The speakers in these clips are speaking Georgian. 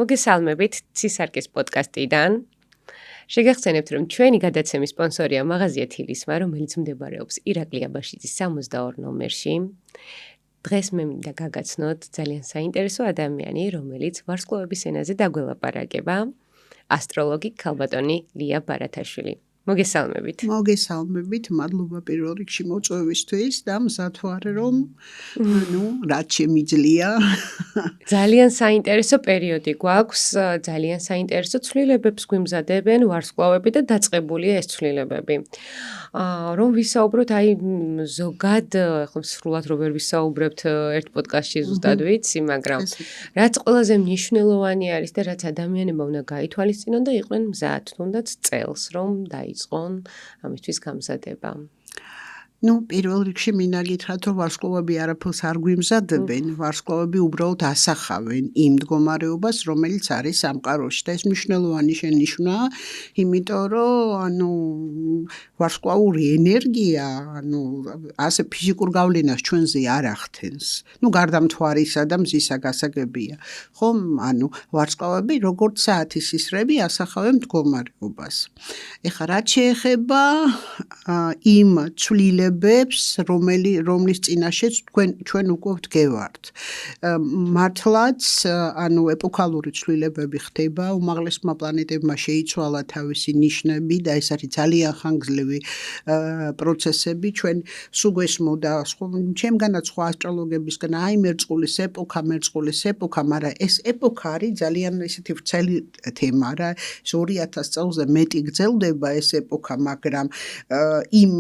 მოგესალმებით ცისარკის პოდკასტიდან. შეგახსენებთ, რომ ჩვენი გადაცემის სპონსორია მაღაზია თილისმა, რომელიც მდებარეობს ირაკლი აბაშიძის 62 ნომერში. დღეს მე მინდა გაგაცნოთ ძალიან საინტერესო ადამიანი, რომელიც ვარსკვლავების ენაზე დაგველაპარაკება, ასტროლოგი ქალბატონი ლია ბარათაშვილი. მოგესალმებით. მოგესალმებით, მადლობა პირველ რიგში მოწვევისთვის და მზად ვარ, რომ რაც შემიძლია. ძალიან საინტერესო პერიოდი გვაქვს, ძალიან საინტერესო ცვლილებებს გვიმზადებენ ვარსკვლავები და დაწყებულია ეს ცვლილებები. რომ ვისაუბროთ, ზოგად, ხო სრულად რო ვერ ვისაუბრებთ ერთ პოდკასტში ზუსტად ვიცი, მაგრამ რაც ყველაზე მნიშვნელოვანი არის და რაც ადამიანებმა უნდა გაითვალისწინონ და იყვნენ მზად, თუნდაც წელს რომ დაიწყონ ამისთვის გამზადება. პირველ რიგში მინდა გითხრათ, რომ ვარსკვლავები არაფერს არ გვიმზადებენ, ვარსკვლავები უბრალოდ ასახავენ იმ მდგომარეობას, რომელიც არის სამყაროში და ეს მნიშვნელოვანი შენიშვნაა, იმიტომ რომ ვარსკვლავური ენერგია, ასე ფიზიკურ გავლენას ჩვენზე არ ახდენს. გარდა მთვარისა და მზისა გასაგებია. ხომ, ვარსკვლავები როგორც საათის ისრები ასახავენ მდგომარეობას. ეხლა რაც შეეხება იმ ცვლილებებს, რომლის წინაშეც ჩვენ უკვე ვდგევართ. მართლაც, ეპოქალური ცვლილებები ხდება, უმაღლესმა პლანეტებმა შეიცვალა თავისი ნიშნები და ეს არის ძალიან ხანგრძლივი პროცესები. ჩვენ სულ გვესმოდა ჩემგანაც სხვა ასტროლოგებისგან, მერწყულის ეპოქა, მაგრამ ეს ეპოქა არის ძალიან ესეთი ვრცელი თემა რა. 2000 წელზე მეტი გრძელდება ეს ეპოქა, მაგრამ იმ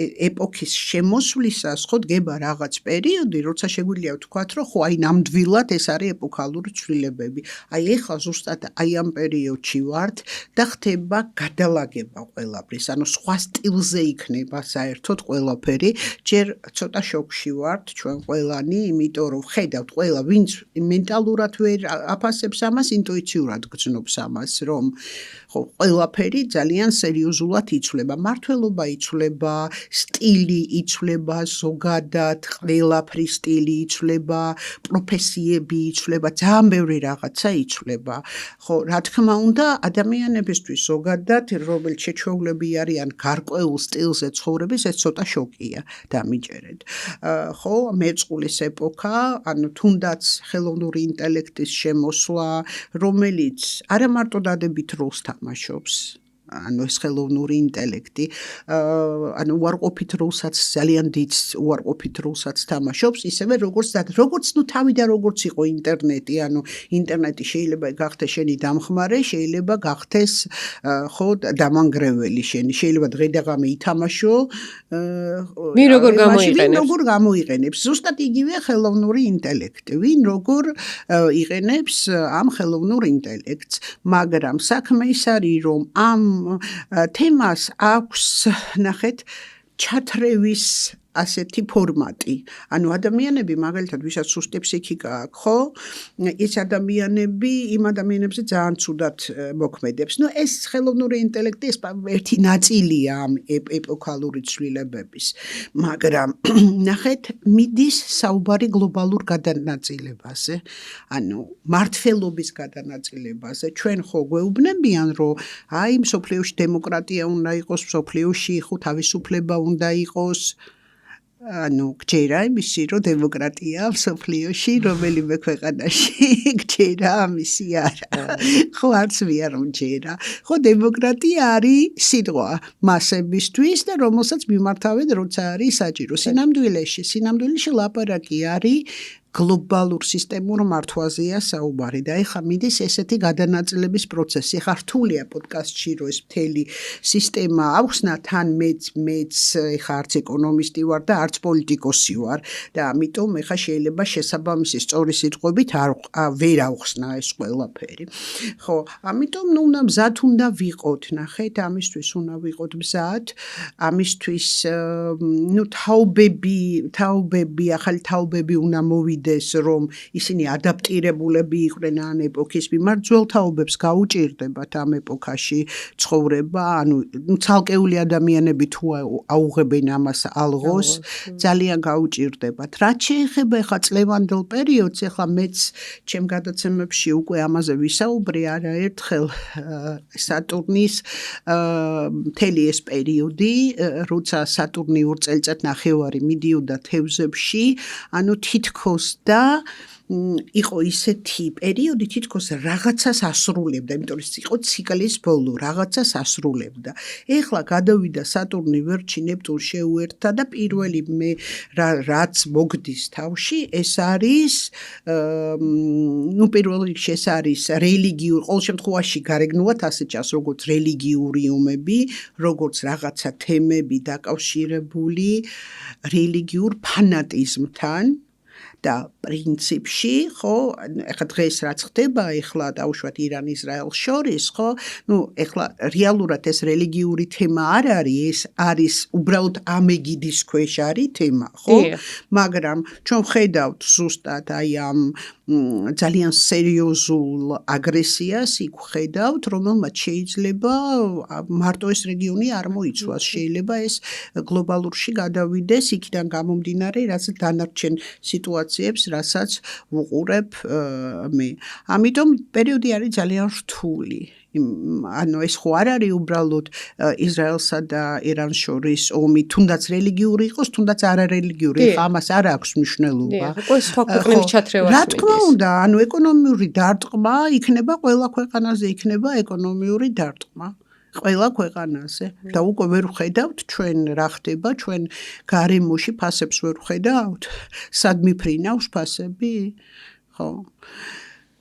ეპოქის შემოსვლისას ხო დგება რაღაც პერიოდი, როცა შეგვიძლია ვთქვათ, რომ ხო ნამდვილად ეს არის ეპოქალური ცვლილებები. ეხლა ზუსტად ამ პერიოდში ვართ და ხდება გადალაგება ყველაფრის, სხვა სტილზე იქნება საერთოდ ყველაფერი. ჯერ ცოტა შოკში ვართ ჩვენ ყველანი, იმიტომ რომ ხედავთ ყველა, ვინც მენტალურად ვერ აფასებს ამას, ინტუიციურად გრძნობს ამას, რომ ხო ყველაფერი ძალიან სერიოზულად იცვლება, მართლობა იცვლება, სტილი იცვლება, ზოგადად ყველაფრის სტილი იცვლება, პროფესიები იცვლება, ძალიან ბევრი რაღაცა იცვლება. ხო, რა თქმა უნდა, ადამიანებისთვის ზოგადად, რომელიც შეჩვეულები არიან გარკვეულ სტილზე ცხოვრების, ეს ცოტა შოკია, დამიჯერეთ. ხო, მერწყულის ეპოქა, თუნდაც ხელოვნური ინტელექტის შემოსვლა, რომელიც არა მარტო დადებით როლს თამაშობს, ეს ხელოვნური ინტელექტი, უარყოფით როლსაც, ძალიან დიდ უარყოფით როლსაც თამაშობს, ისევე როგორც თავიდან როგორც იყო ინტერნეტი, ინტერნეტი შეიძლება გახდეს შენი დამხმარე, შეიძლება გახდეს ხო დამანგრეველი შენი, შეიძლება დღე და ღამე ითამაშო, ვინ როგორ გამოიყენებს. ზუსტად იგივე ხელოვნური ინტელექტი, ვინ როგორ იყენებს ამ ხელოვნურ ინტელექტს, მაგრამ საქმე ის არის, რომ ამ თემას აქვს, ნახეთ, ჩათრევის ასეთი ფორმატი. ადამიანები, მაგალითად, ვისაც სუსტი ფსიქიკა აქვს, ხო? ეს ადამიანები იმ ადამიანებზე ძალიან ცუდად მოქმედებს. ეს ხელოვნური ინტელექტი ეს ერთი ნაწილია ამ ეპოქალური ცვლილებების. მაგრამ ნახეთ, მიდის საუბარი გლობალურ გადანაწილებაზე, მართლობის გადანაწილებაზე. ჩვენ ხო გვეუბნებიან, რომ მსოფლიოში დემოკრატია უნდა იყოს, მსოფლიოში ხო თავისუფლება უნდა იყოს. გჯერა იმისი, რომ დემოკრატია მსოფლიოში რომელიმე ქვეყანაში გჯერა ამისი არა. ხო არც მე არ მჯერა. ხო დემოკრატია არის სიტყვა მასებისთვის და რომელსაც მიმართავენ, როცა არის საჭირო. სინამდვილეში ლაპარაკი არის გლობალურ სისტემურ მართვაზეა საუბარი და ეხლა მიდის ესეთი გადანაწილების პროცესი. ეხლა რთულია პოდკასტში, რომ ეს მთელი სისტემა ავხსნა, თან მეც ეხლა არც ეკონომისტი ვარ და არც პოლიტიკოსი ვარ და ამიტომ ეხლა შეიძლება შესაბამისი სწორი სიტყვებით ვერ ავხსნა ეს ყველაფერი. ხო, ამიტომ მზად უნდა ვიყოთ, ნახეთ, ამისთვის უნდა ვიყოთ მზად, ამისთვის თაობები, ახალი თაობები უნდა მოვიდეს გადავიდეს, რომ ისინი ადაპტირებულები იყვნენ ან ეპოქის მიმართ, ძველ თაობებს გაუჭირდებათ ამ ეპოქაში ცხოვრება, ანუ ცალკეული ადამიანები თუ აუღებენ ამას ალღოს, ძალიან გაუჭირდებათ. რაც შეეხება ახლა წლევანდელ პერიოდს, ახლა მეც ჩემ გადაცემებში უკვე ამაზე ვისაუბრე არაერთხელ სატურნის მთელი ეს პერიოდი, როცა სატურნი 2 წელიწად-ნახევარი მიდიოდა თევზებში, ანუ თითქოს და იყო ისეთი პერიოდი, თითქოს რაღაცას ასრულებდა, იმიტომ რომ იყო ციკლის ბოლო, რაღაცას ასრულებდა. ეხლა გადავიდა სატურნი ვერტში, ნეპტუნს შეუერთდა და პირველი მე რაც მოგდის თავში, ეს არის პირველ რიგში ეს არის რელიგიური, ყოველ შემთხვევაში გარეგნულად ასე ჭას, როგორც რელიგიური ომები, როგორც რაღაცა თემები დაკავშირებული რელიგიურ ფანატიზმთან. და პრინციპში, ხო, ეხლა დღეს რაც ხდება, ეხლა დაუშვათ ირან-ისრაელს შორის, ხო, ეხლა რეალურად ეს რელიგიური თემა არ არის, ეს არის უბრალოდ ამ ეგიდის ქვეშ არის თემა, ხო? მაგრამ ჩვენ ხედავთ ზუსტად აი ამ ძალიან სერიოზულ აგრესიას იქ ხედავთ, რომელმაც შეიძლება მარტო ეს რეგიონი არ მოიცვას, შეიძლება ეს გლობალურში გადავიდეს, იქიდან გამომდინარე, რაც დანარჩენ სიტუაციებს, რასაც ვუყურებ მე. ამიტომ პერიოდი არის ძალიან რთული. ანუ ეს ხო არ არის უბრალოდ ისრაელსა და ირანს შორის ომი, თუნდაც რელიგიური იყოს, თუნდაც არარელიგიური, ხა ამას არ აქვს მნიშვნელობა. ხო, სხვა ქვეყნების ჩათრევას რა თქმა უნდა, ანუ ეკონომიური დარტყმა იქნება ყველა ქვეყანაზე, იქნება ეკონომიური დარტყმა. ყველა ქვეყანაზე და უკვე ვერ ვხედავთ ჩვენ რა ხდება, ჩვენ გარემოში ფასებს ვერ ვხედავთ, სად მიფრინავს ფასები, ხო?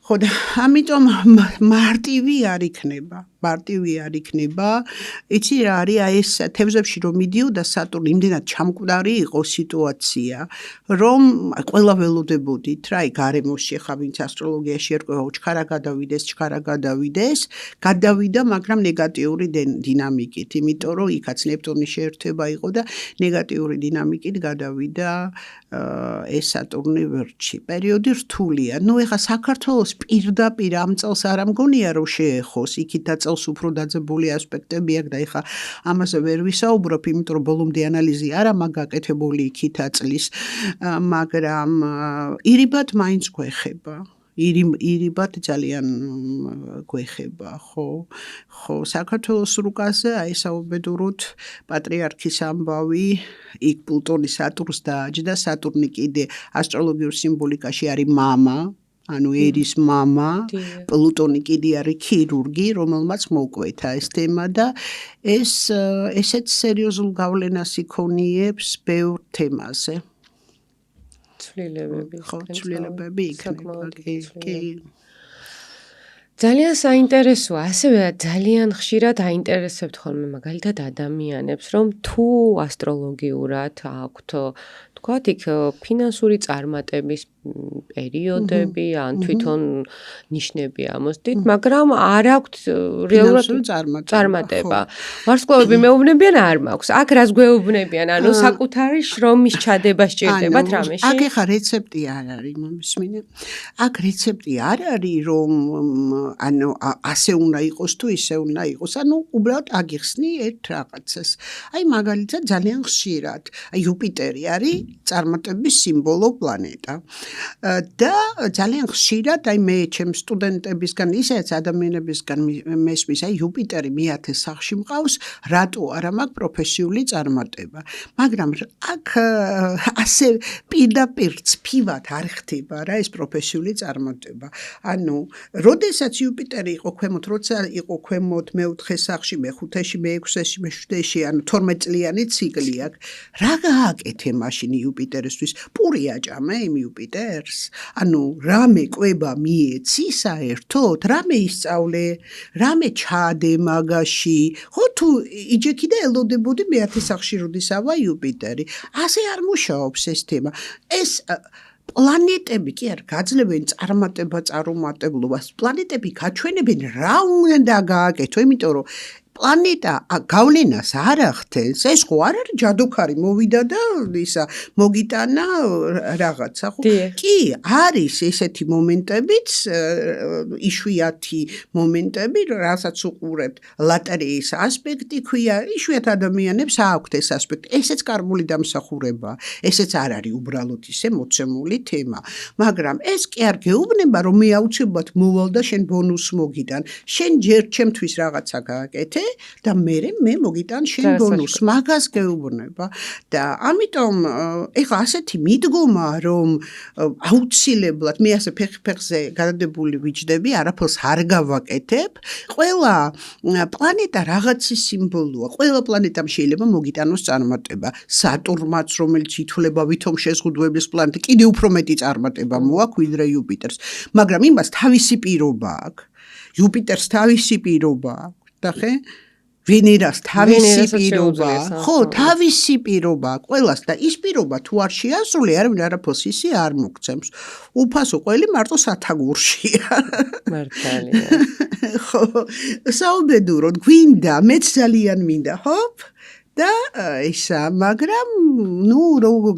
ხო და ამიტომ მარტივი არ იქნება. იცი რა არის აი ეს თევზებში რომ მიდიოდა სატურნი, იმდენად ჩამკვდარი იყო სიტუაცია, რომ ყველა ველოდებოდით რა, აი გარემოში ხა ვინც ასტროლოგიაში ერკვევა, ჩქარა გადავიდეს, გადავიდა, მაგრამ ნეგატიური დინამიკით, იმიტომ რომ იქაც ნეპტუნის შეერთება იყო და ნეგატიური დინამიკით გადავიდა ეს სატურნი ვერტში. პერიოდი რთულია. ეხა საქართველოს პირდაპირ ამ წელს არ ამგონია რომ შეეხოს, იქითაც წელს უფრო დაძაბული ასპექტები აქვს და ეხა ამაზე ვერ ვისაუბრობ, იმიტომ რომ ბოლომდე ანალიზი არ მაქვს გაკეთებული იქითა წლის, მაგრამ ირიბად მაინც გვეხება. ირიბად ძალიან გვეხება, ხო, საქართველოს რუკაზე აი საუბედუროთ პატრიარქის ამბავი, იქ პლუტონი სატურნს დააჯდა, სატურნი კიდე ასტროლოგიურ სიმბოლიკაში არის მამა, ანუ ერის მამა, პლუტონი კიდე არის ქირურგი, რომელმაც მოუკვეთა ეს თემა და ეს ესეც სერიოზულ გავლენას იქონიებს ბევრ თემაზე. ცვლილებები იქნება. ძალიან საინტერესოა, ასევე ძალიან ხშირად აინტერესებთ ხოლმე მაგალითად ადამიანებს, რომ თუ ასტროლოგიურად აქვთ თქვათ იქ ფინანსური წარმატების პერიოდები ან თვითონ ნიშნები ამოსდით, მაგრამ არ აქვთ რეალურად წარმატება. ვარსკვლავები მეუბნებიან არ მაქვს. აქ რას გვეუბნებიან? ანუ საკუთარი შრომის ჩადება სჭირდებათ რამეში? აქ ეხა რეცეპტი არ არის, მომისმინე. აქ რეცეპტი არ არის, რომ ანუ ასე უნდა იყოს თუ ისე უნდა იყოს. ანუ უბრალოდ აგიხსნი ერთ რაღაცას. აი მაგალითად ძალიან ხშირად, აი იუპიტერი არის წარმატების სიმბოლო პლანეტა. და ძალიან ხშირად აი მე ჩემ სტუდენტებისგან ისეც ადამიანებისგან მესმის აი იუპიტერი მე-10 სახლში მყავს, რატო არა მაქვს პროფესიული წარმატება. მაგრამ აქ ასე პირდაპირ ცფივად არ ხდება რა ეს პროფესიული წარმატება. ანუ როდესაც იუპიტერი იყო ქვემოთ, როცა იყო ქვემოთ მე-4 სახლში, მე-5-ში, მე-6-ში, მე-7-ში, ანუ 12 წლიანი ციკლი აქვს. რა გააკეთე მაშინ იუპიტერისთვის? პური აჭამე იმ იუპიტერს? ანუ რამე კვება მიეცი საერთოდ? რამე ისწავლე? რამე ჩადე მაგაში? ხო თუ იჯექი და ელოდებოდი მე-10 სახლში როდისავა იუპიტერი. ასე არ მუშაობს ეს თემა. ეს პლანეტები კი არ გაძლევენ წარმატება-წარუმატებლობას. პლანეტები გაჩვენებენ რა უნდა გააკეთო, იმიტომ რომ პლანეტა გავლენას არ ახდენს, ეს ხო არ არის ჯადოქარი მოვიდა და ისა მოგიტანა რაღაცა, ხო? კი, არის ესეთი მომენტებიც, იშვიათი მომენტები, რასაც უყურებთ, ლატერეის ასპექტი ქვია, იშვიათ ადამიანებს აქვთ ეს ასპექტი. ესეც კარგული დამსახურებაა. ესეც არ არის უბრალოდ ისე მოცემული თემა, მაგრამ ეს კი არ გეუბნება, რომ მე აუცილებლად მოვალ და შენ ბონუსს მოგიტან. შენ ჯერ ჩემთვის რაღაცა გააკეთე და მე მოგიტან შენ ბონუსს. მაგას გეუბნება და ამიტომ ეხლა ასეთი მიდგომა, რომ აუცილებლად მე ასე ფეხზე გადადებული ვიჯდები, არაფერს არ გავაკეთებ. ყველა პლანეტა რაღაცის სიმბოლოა. ყველა პლანეტამ შეიძლება მოგიტანოს წარმატება. სატურნმაც, რომელიც ითვლება ვითომ შეზღუდვების პლანეტა, კიდევ უფრო მეტი წარმატება მოაქვს ვიდრე იუპიტერს. მაგრამ იმას თავისი პირობა აქვს. იუპიტერს თავისი პირობა აქვს. ნახე? ვენერას თავისი პირობა, ხო, თავისი პირობა აქვს ყველას და ის პირობა თუ არ შეასრულე, არავინ არაფერს ისე არ მოგცემს. უფასო ყველი მარტო სათაგურშია. მართალია. ხო, საუბედუროდ გვინდა, მეც ძალიან მინდა, ჰოპ? და ისა, მაგრამ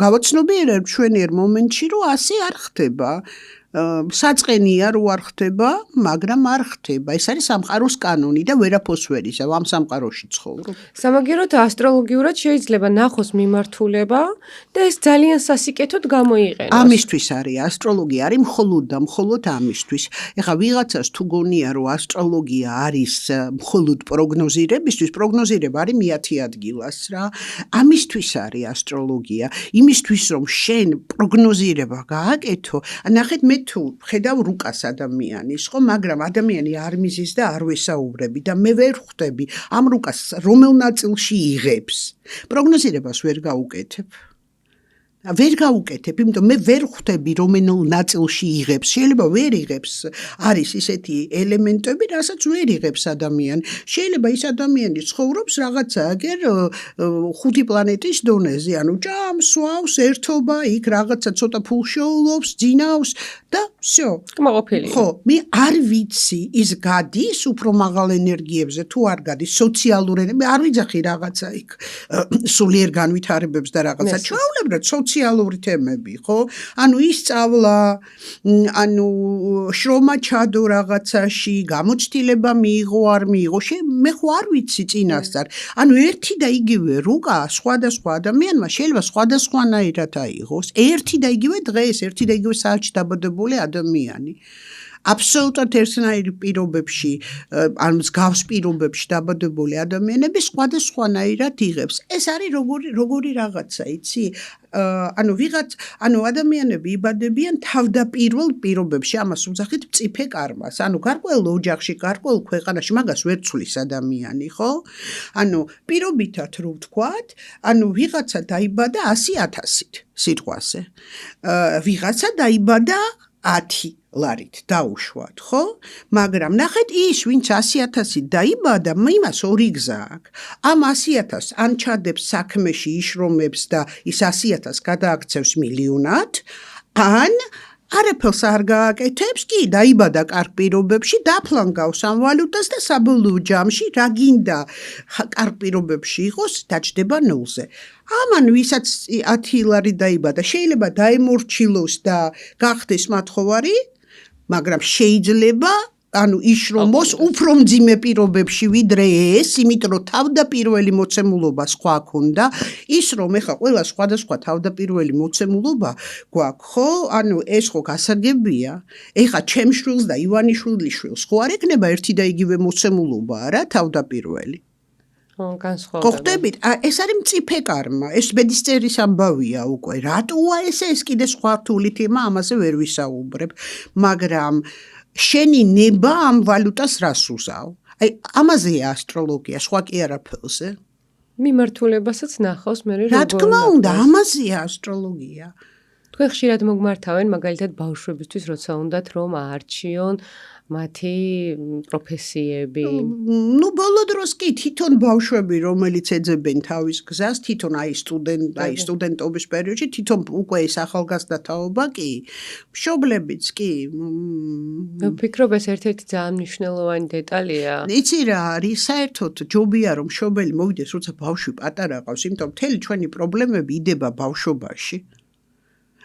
გავაცნობიერებ ჩვენ ერთ მომენტში, რომ ასე არ ხდება. საწყენია რო არ ხდება, მაგრამ არ ხდება. ეს არის სამყაროს კანონი და ვერაფერს ვერ ისა, ამ სამყაროში ცხოვრობ. სამაგიეროდ ასტროლოგიურად შეიძლება ნახოს მიმართულება და ეს ძალიან სასიკეთოდ გამოიყენოს. ამისთვის არის ასტროლოგია, არის მხოლოდ ამისთვის. ეხლა ვიღაცას თუ გონია, რომ ასტროლოგია არის მხოლოდ პროგნოზირებისთვის, პროგნოზირება არის მეათე ადგილას რა. ამისთვის არის ასტროლოგია, იმისთვის რომ შენ პროგნოზირება გააკეთო, ნახეთ მე თუ ხედავ რუკას ადამიანის, ხო, მაგრამ ადამიანი არ მიზის და არ ვესაუბრები და მე ვერ ხვდები ამ რუკას რომელ ნაწილში იღებს. პროგნოზირებას ვერ გაუკეთებ. ვერ გაუკეთებ, იმიტომ მე ვერ ხვდები რომელნაირ ნაწილში იღებს. შეიძლება ვერ იღებს. არის ისეთი ელემენტები, რასაც ვერ იღებს ადამიანი. შეიძლება ის ადამიანი ცხოვრობს რაღაცა აგერ 5 პლანეტის დონეზე, ანუ ჭამს, სვავს, ერთობა, იქ რაღაცა ცოტა ფულს შეულობს, ძინავს და всё. კმაყოფილია. ხო, მე არ ვიცი, ის გადის უფრო მაღალ ენერგიებზე თუ არ გადის, სოციალურ ენერგიებზე, არ ვიძახი რაღაცა იქ სულიერ განვითარებებს და რაღაცა. ჩვეულებრივ სოციალური თემები, ხო? ანუ ისწავლა, ანუ შრომა ჩადო რაღაცაში, გამოცდილება მიიღო, არ მიიღო, მე ხო არ ვიცი წინასწარ. ანუ ერთი და იგივე რუკა სხვადასხვა ადამიანმა შეიძლება სხვადასხვანაირად აიღოს. ერთი და იგივე დღეს, ერთი და იგივე საათში დაბადებული ადამიანი. აბსოლუტურად ერთნაირი პირობებში, ან მსგავს პირობებში დაბადებული ადამიანები სხვადასხვანაირად იღებს. ეს არის როგორი რაღაცა, იცი? ანუ ადამიანები იბადებიან თავდაპირველ პირობებში, ამას უძახით მწიფე კარმას. ანუ გარკვეულ ოჯახში, გარკვეულ ქვეყანაში მაგას ვერ ცვლის ადამიანი, ხო? ანუ პირობითად რო ვთქვათ, ანუ ვიღაცა დაიბადა 100,000-ით სიტყვაზე. ვიღაცა დაიბადა 10 ლარით დაუშვათ, ხო? მაგრამ ნახეთ ის, ვინც 100,000-ით დაიბადა, იმას ორი გზა აქვს. ამ 100,000-ს ან ჩადებს საქმეში, იშრომებს და ის 100,000-ს გადააქცევს მილიონად, ან არაფერს არ გააკეთებს, კი, დაიბადა კარგ პირობებში, დაფლანგავს ამ ვალუტას და საბოლოო ჯამში რა გინდა კარგ პირობებში იყოს, დაჯდება ნულზე. ამან ვისაც 10 ლარი დაიბადა, შეიძლება დაემორჩილოს და გახდეს მათხოვარი, მაგრამ შეიძლება ანუ იშრომოს უფრო მძიმე პირობებში ვიდრე ეს, იმიტომ რომ თავდაპირველი მოცემულობა სხვა ქონდა, ის რომ ეხა ყველა სხვადასხვა თავდაპირველი მოცემულობა გვაქვს, ხო? ანუ ეს ხო გასაგებია. ეხა ჩემს შვილს და ივანიშვილის შვილს ხო არ ექნება ერთი და იგივე მოცემულობა, რა, თავდაპირველი. განსხვავება. ხო ხდებით? ეს არის მწიფე კარმა, ეს ბედისწერის ამბავია უკვე. რატოა ეს კიდე სხვა რთული თემა, ამაზე ვერ ვისაუბრებ, მაგრამ შენი ნება ამ ვალუტას რას უზავ? ამაზეა ასტროლოგია, სხვა კი არაფერზე. მიმართულებასაც ნახავს მე რა თქმა უნდა, ამაზეა ასტროლოგია. თქვენ ხშირად მოგმართავენ მაგალითად ბავშვებისთვის, როცა უნდათ რომ აარჩიონ მათი პროფესიები. ნუ ბოლო დროს კი თვითონ ბავშვები, რომელიც ეძებენ თავის გზას, თვითონ აი სტუდენტობის პერიოდში, თვითონ უკვე ეს ახალგაზრდათაობა კი, მშობლებიც კი. ვფიქრობ, ეს ერთ-ერთი ძალიან მნიშვნელოვანი დეტალია. იცი რა არის, საერთოდ ჯობია რომ მშობელი მოვიდეს, როცა ბავშვი პატარა ყავს, იმიტომ მთელი ჩვენი პრობლემები იდება ბავშვობაში.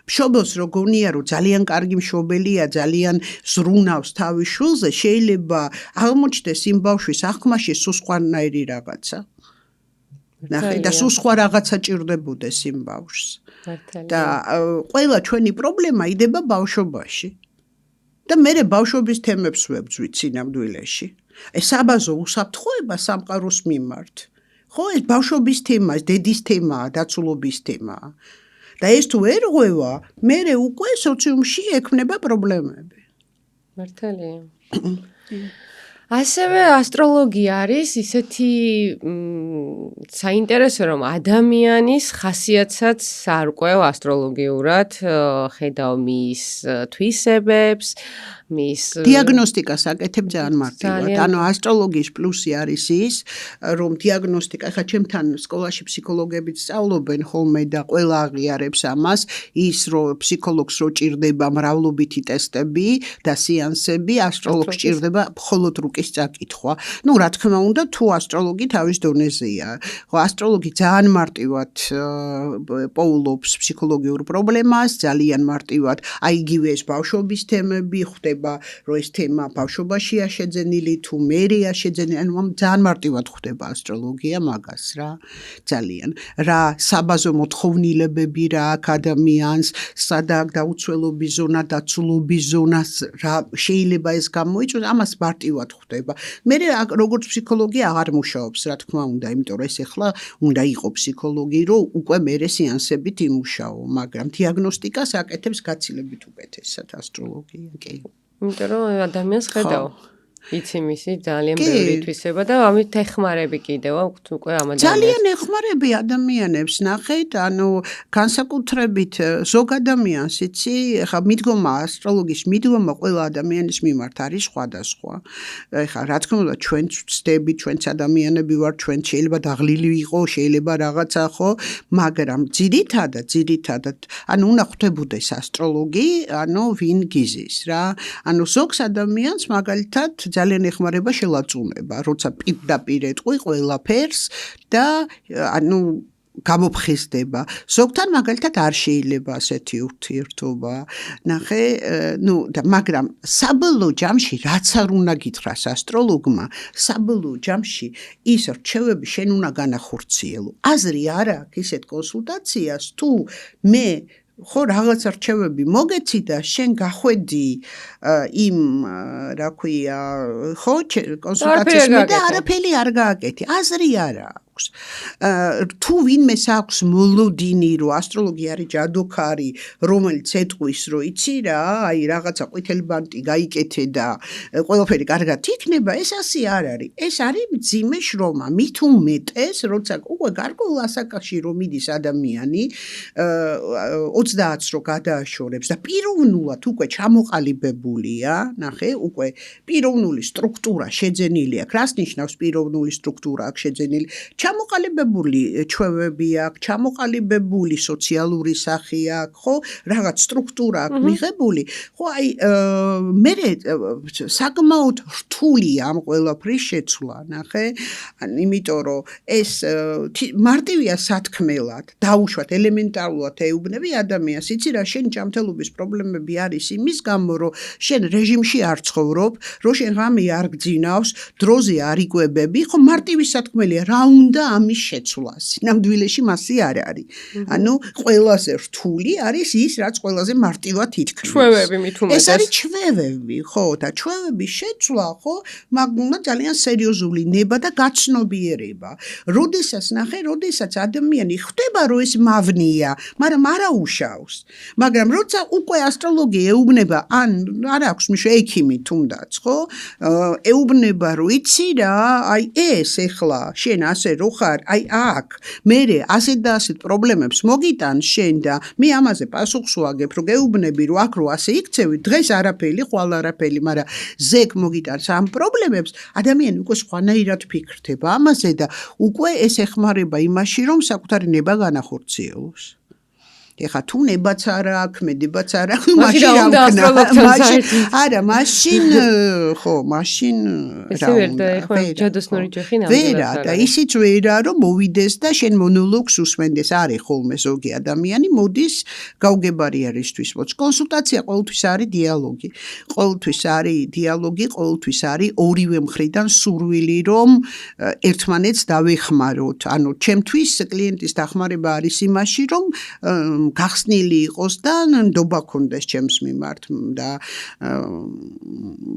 მშობელს როგორია რომ ძალიან კარგი მშობელია, ძალიან ზრუნავს თავის შვილზე, შეიძლება აღმოჩნდეს იმ ბავშვის აღქმაში სულ სხვანაირი რაღაცა. ნახე და სულ სხვა რაღაცა ჭირდებოდეს იმ ბავშვს. და ყველა ჩვენი პრობლემა იდება ბავშვობაში. და მე ბავშვობის თემებს ვებძვით სინამდვილეში. ეს საბაზო უსაფრთხოება სამყაროს მიმართ. ხო, ეს ბავშვობის თემა, დედის თემაა, დაცულობის თემაა. და ეს თუ ვერ ღვევა, მე უკვე სოციუმში ექმნება პრობლემები. მართალია. ასევე ასტროლოგია არის ისეთი საინტერესო რომ ადამიანის ხასიათსაც არკვევ ასტროლოგიურად, ხედავ მის თვისებებს, მის დიაგნოსტიკას აკეთებ ძალიან მარტივად. ანუ ასტროლოგიის პლუსი არის ის, რომ დიაგნოსტიკა, ხა ჩემთან სკოლაში ფსიქოლოგებიც სწავლობენ ხოლმე და ყველა აღიარებს ამას, ის რომ ფსიქოლოგს რო ჭირდება მრავლობითი ტესტები და სეანსები, ასტროლოგს ჭირდება მხოლოდ რუკის წაკითხვა. ნუ რა თქმა უნდა, თუ ასტროლოგი თავის დონეზეა. ხო, ასტროლოგი ძალიან მარტივად პოულობს ფსიქოლოგიურ პრობლემას, ძალიან მარტივად, აი იგივე ეს ბავშვობის თემები ხდება რომ ეს თემა ბავშვობაშია შეძენილი თუ მერეა შეძენილი, ანუ ძალიან მარტივად ხდება ასტროლოგია მაგას რა, ძალიან. რა საბაზო მოთხოვნილებები რა აქ ადამიანს, სადაა დაუცველობის ზონა, დაცულობის ზონა, რა შეიძლება ეს გამოიწვიოს, ამას მარტივად ხდება. მე როგორც ფსიქოლოგი აღარ მუშაობს, რა თქმა უნდა, იმიტომ რომ ეს ახლა უნდა იყო ფსიქოლოგი, რომ უკვე მერე სეანსებით იმუშაო, მაგრამ დიაგნოსტიკას აკეთებს გაცილებით უკეთესად ასტროლოგია, კი. იმიტომ რომ ადამიანს ხედავ. იცი მისი ძალიან ბევრი თვისება და ამით ეხმარები კიდევ აქვთ უკვე ამ ადამიანებს. ძალიან ეხმარები ადამიანებს, ნახეთ, ანუ განსაკუთრებით ზოგ ადამიანს, იცი, ხა მიდგომა ასტროლოგის მიდგომა ყველა ადამიანის მიმართ არის სხვადასხვა. ხა რა თქმა უნდა ჩვენ ვწდებით, ჩვენც ადამიანები ვართ, ჩვენ შეიძლება დაღლილი ვიყო, შეიძლება რაღაცა ხო, მაგრამ ძირითადად, ანუ უნდა ხვდებოდეს ასტროლოგი, ანუ ვინ გიზის რა. ანუ ზოგს ადამიანს მაგალითად ძალიან ეხმარება შელაწუნება, როცა პირდაპირ ეტყვი ყველაფერს და ანუ გამოფხიზდება. ზოგთან მაგალითად არ შეიძლება ასეთი ურთიერთობა. ნახე, ნუ და მაგრამ საბოლოო ჯამში რაც არ უნდა გითხრას ასტროლოგმა, საბოლოო ჯამში ის რჩევები შენ უნდა განახორციელო. აზრი არ აქვს ისეთ კონსულტაციას თუ მე ხო რაღაც რჩევები მოგეცი და შენ გახვედი იმ რა ქვია ხო კონსულტაციის და არაფერი არ გააკეთე. აზრი არ აქვს. თუ ვინმეს აქვს მოლოდინი, რომ ასტროლოგი არის ჯადოქარი, რომელიც ეტყვის, რომ იცი რა, აი რაღაცა ყვითელი ბანტი გაიკეთე და ყველაფერი კარგად იქნება, ეს ასე არ არის. ეს არის მძიმე შრომა. მით უმეტეს, როცა უკვე გარკვეულ ასაკში რომ მიდის ადამიანი 30-ს რო გადააშორებს და პიროვნულად უკვე ჩამოყალიბებულია, ნახე, უკვე პიროვნული სტრუქტურა შეძენილი აქვს. რას ნიშნავს პიროვნული სტრუქტურა აქვს შეძენილი? ჩამოყალიბებული ჩვევები აქვს, ჩამოყალიბებული სოციალური სახე აქვს, ხო? რაღაც სტრუქტურა აქვს მიღებული. ხო, აი მე საკმაოდ რთულია ამ ყველაფრის შეცვლა, ნახე? იმიტომ რომ ეს მარტივია სათქმელად, დაუშვათ ელემენტარულად ეუბნები ადამიანს, იცი რა, შენ ჯანმრთელობის პრობლემები არის იმის გამო, რომ შენ რეჟიმში არ ცხოვრობ, რომ შენ ღამე არ გძინავს, დროზე არ იკვებები, ხო მარტივი სათქმელია, რა უნდა ამის შეცვლა. სინამდვილეში მასე არ არის. ანუ ყველაზე რთული არის ის, რაც ყველაზე მარტივად ითქმის. ჩვევები მით უმეტეს. ეს არის ჩვევები, ხო, და ჩვევების შეცვლა, ხო, მაგ ძალიან სერიოზული ნება და გაცნობიერება. როდესაც ნახე, როდესაც ადამიანი ხვდება, რომ ეს მავნია, მაგრამ არაუშავს. მაგრამ როცა უკვე ასტროლოგი ეუბნება, ან არ აქვს მიშო ექიმი თუნდაც, ხო? ეუბნება, რომ იცი რა, აი ეს ეხლა შენ ასე რო ხარ, აი აქ, მერე ასეთ და ასეთ პრობლემებს მოგიტან შენ და მე ამაზე პასუხს ვაგებ, რომ გეუბნები, რომ აქ რო ასე იქცევი, დღეს არაფერი, ხვალ არაფერი, მაგრამ ზეგ მოგიტანს ამ პრობლემებს, ადამიანი უკვე სხვანაირად ფიქრდება ამაზე და უკვე ეს ეხმარება იმაში, რომ საკუთარი ნება განახორციელოს. ეხა თუ ნებაც არ აქვს, მედებაც არ აქვს, მაშინ არა, მაშინ ხო, მაშინ რა უნდა? ეხლა ჯადოსნური ჯოხი ნამდვილად ვერა და ისიც ვერა, რომ მოვიდეს და შენ მონოლოგს უსმენდეს, არის ხოლმე ზოგი ადამიანი, მოდის გავგებარი არისთვის. კონსულტაცია ყოველთვის არის დიალოგი. ყოველთვის არის დიალოგი, ყოველთვის არის ორივე მხრიდან სურვილი, რომ ერთმანეთს დავეხმაროთ. ანუ ჩემთვის კლიენტის დახმარება არის იმაში, რომ გახსნილი იყოს და ნდობა ქონდეს ჩემს მიმართ და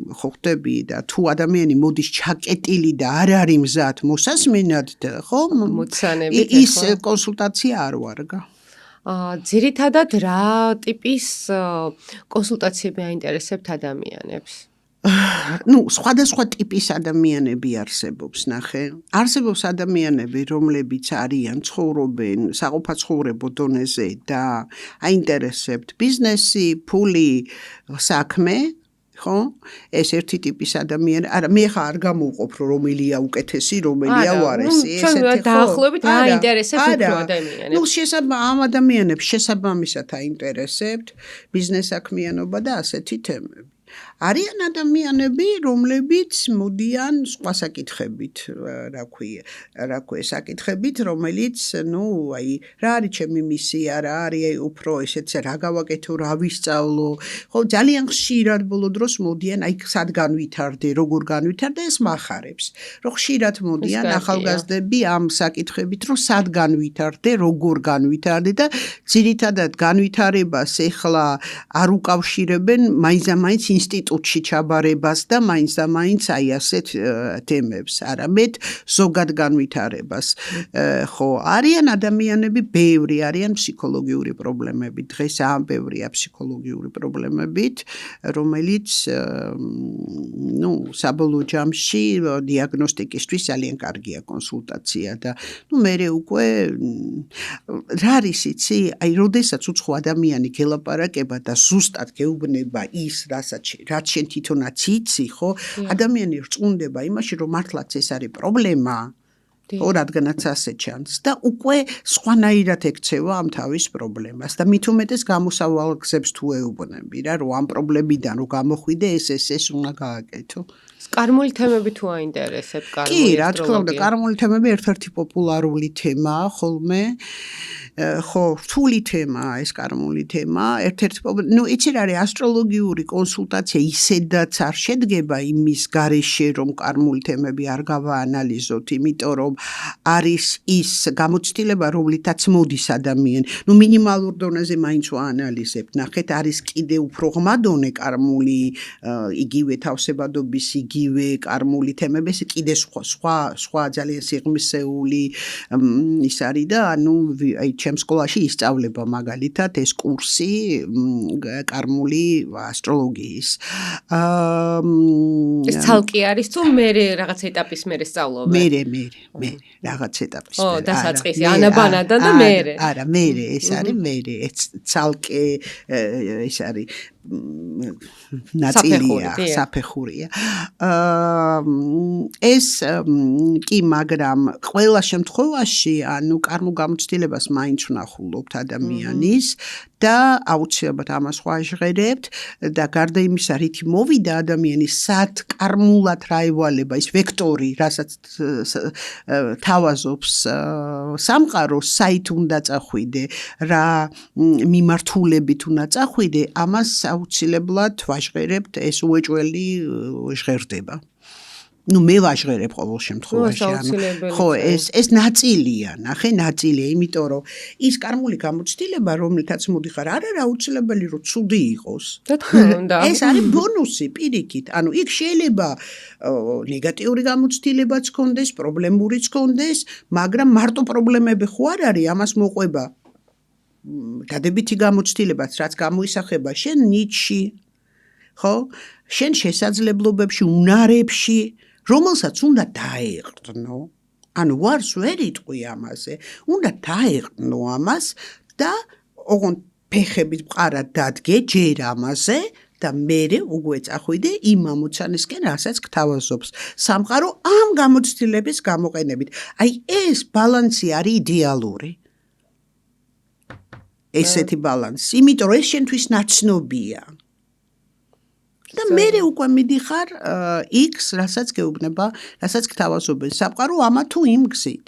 ხო ხდები და თუ ადამიანი მოდის ჩაკეტილი და არ არის მზად მოსასმენად ხო მოცანებით ის კონსულტაცია არ ვარგა. ძირითადად რა ტიპის კონსულტაციები აინტერესებთ ადამიანებს? სხვადასხვა ტიპის ადამიანები არსებობს, ნახე. არსებობს ადამიანები, რომლებიც არიან, ცხოვრობენ საყოფაცხოვრებო დონეზე და აინტერესებთ ბიზნესი, ფული, საქმე, ხო? ეს ერთი ტიპის ადამიანი, არა, მე ხა არ გამოვყოფ, რომელია უკეთესი, რომელია უარესი, ესეთი ხო. დაახლოებით რა აინტერესებთ უფრო ადამიანებს? ამ ადამიანებს შესაბამისად აინტერესებთ ბიზნეს საქმიანობა და ასეთი თემები. არიან ადამიანები, რომლებიც მოდიან სხვა საკითხებით, რა ქვია, საკითხებით, რომელიც, აი, რა არის ჩემი მისია, რა არის უფრო ესეც რა გავაკეთო, რა ვისწავლო. ხო, ძალიან ხშირად ბოლო დროს მოდიან, აი, სად განვითარდე, როგორ განვითარდე, ეს მახარებს. რომ ხშირად მოდიან ახალგაზრდები ამ საკითხებით, რომ სად განვითარდე, როგორ განვითარდე და ძირითადად განვითარებას ეხლა არ უკავშირებენ მაინც ინსტიტუტში ჩაბარებას და მაინც და მაინც აი ასეთ თემებს, არამედ ზოგად განვითარებას. ხო, არიან ადამიანები, ბევრი არიან ფსიქოლოგიური პრობლემები. დღეს ამ ბევრია ფსიქოლოგიური პრობლემებით, რომელიც საბოლოო ჯამში დიაგნოსტიკისთვის ძალიან კარგია კონსულტაცია და მერე უკვე რა არის იცი, აი, როდესაც უცხო ადამიანი გელაპარაკება და ზუსტად გეუბნება ის, რაც შენ თვითონაც იცი, ხო? ადამიანი რწმუნდება იმაში, რომ მართლაც ეს არის პრობლემა, ხო, რადგანაც ასე ჩანს და უკვე სხვანაირად ექცევა ამ თავის პრობლემას და მით უმეტეს გამოსავალ გზებს თუ ეუბნები რა, რომ ამ პრობლემიდან რომ გამოხვიდე, ეს უნდა გააკეთო. კარმული თემები თუ აინტერესებთ, კარმული კი, რა თქმა უნდა, კარმული თემები ერთ-ერთი პოპულარული თემაა ხოლმე. ხო, რთული თემაა ეს კარმული თემა, ერთ-ერთი იცი რა არის ასტროლოგიური კონსულტაცია ისედაც არ შედგება იმის გარეშე, რომ კარმული თემები არ გავაანალიზოთ, იმიტომ რომ არის ის გამოცდილება, რომლითაც მოდის ადამიანი. მინიმალურ დონეზე მაინც ვაანალიზებთ. ნახეთ, არის კიდე უფრო ღრმა დონე კარმული, იგივე თავსებადობის, იგივე კარმული თემები, ეს კიდე სხვა ძალიან სიღრმისეული ის არის და აი ჩემ სკოლაში ისწავლება მაგალითად ეს კურსი კარმული ასტროლოგიის. ეს ცალკე არის თუ მე რაღაც ეტაპის მერე სწავლობ? მე რაღაც ეტაპის მერე. დასაწყისი ანაბანადან და მე. არა, მე ეს არის მე, ეს ცალკე ეს არის ნაწილია, საფეხურია. ეს კი, მაგრამ ყველა შემთხვევაში, კარმულ გამოცდილებას მაინც ვნახულობთ ადამიანის და აუცილებლად ამას ვაჟღერებთ და გარდა იმისა, რითი მოვიდა ადამიანის სად კარმულად რა ევალება, ის ვექტორი, რასაც თავაზობს სამყაროს, საით უნდა წახვიდე, რა მიმართულებით უნდა წახვიდე, ამას აუცილებლად ვაჟღერებთ, ეს უეჭველი ჟღერდება. მე ვაჟღერებ ყოველ შემთხვევაში. ხო, ეს ნაწილია, ნახე, ნაწილია, იმიტომ რომ ის კარმული გამოცდილება, რომლითაც მოდიხარ, არ არის აუცილებელი, რომ ცუდი იყოს. რა თქმა უნდა. ეს არის ბონუსი პირიქით. იქ შეიძლება ნეგატიური გამოცდილებაც ქონდეს, პრობლემურიც ქონდეს, მაგრამ მარტო პრობლემები ხო არ არის, ამას მოყვება დადებითი გამოცდილებაც, რაც გამოისახება შენ ნიჭში, ხო? შენ შესაძლებლობებში, უნარებში, რომელსაც უნდა დაეყრდნო. ანუ ვარს ვერ იტყვი ამაზე. უნდა დაეყნო ამას და ოღონდ ფეხებით მყარად დადგე ჯერ ამაზე და მერე უკვე წახვიდე იმ ამოცანისკენ, რასაც გთავაზობს სამყარო ამ გამოცდილების გამოყენებით. აი ეს ბალანსი არის იდეალური. ესეთი ბალანსი, იმიტომ რომ ეს შენთვის ნაცნობია. და მერე უკვე მიდიხარ X, რასაც გეუბნება, რასაც გთავაზობენ სამყარო ამა თუ იმ გზით.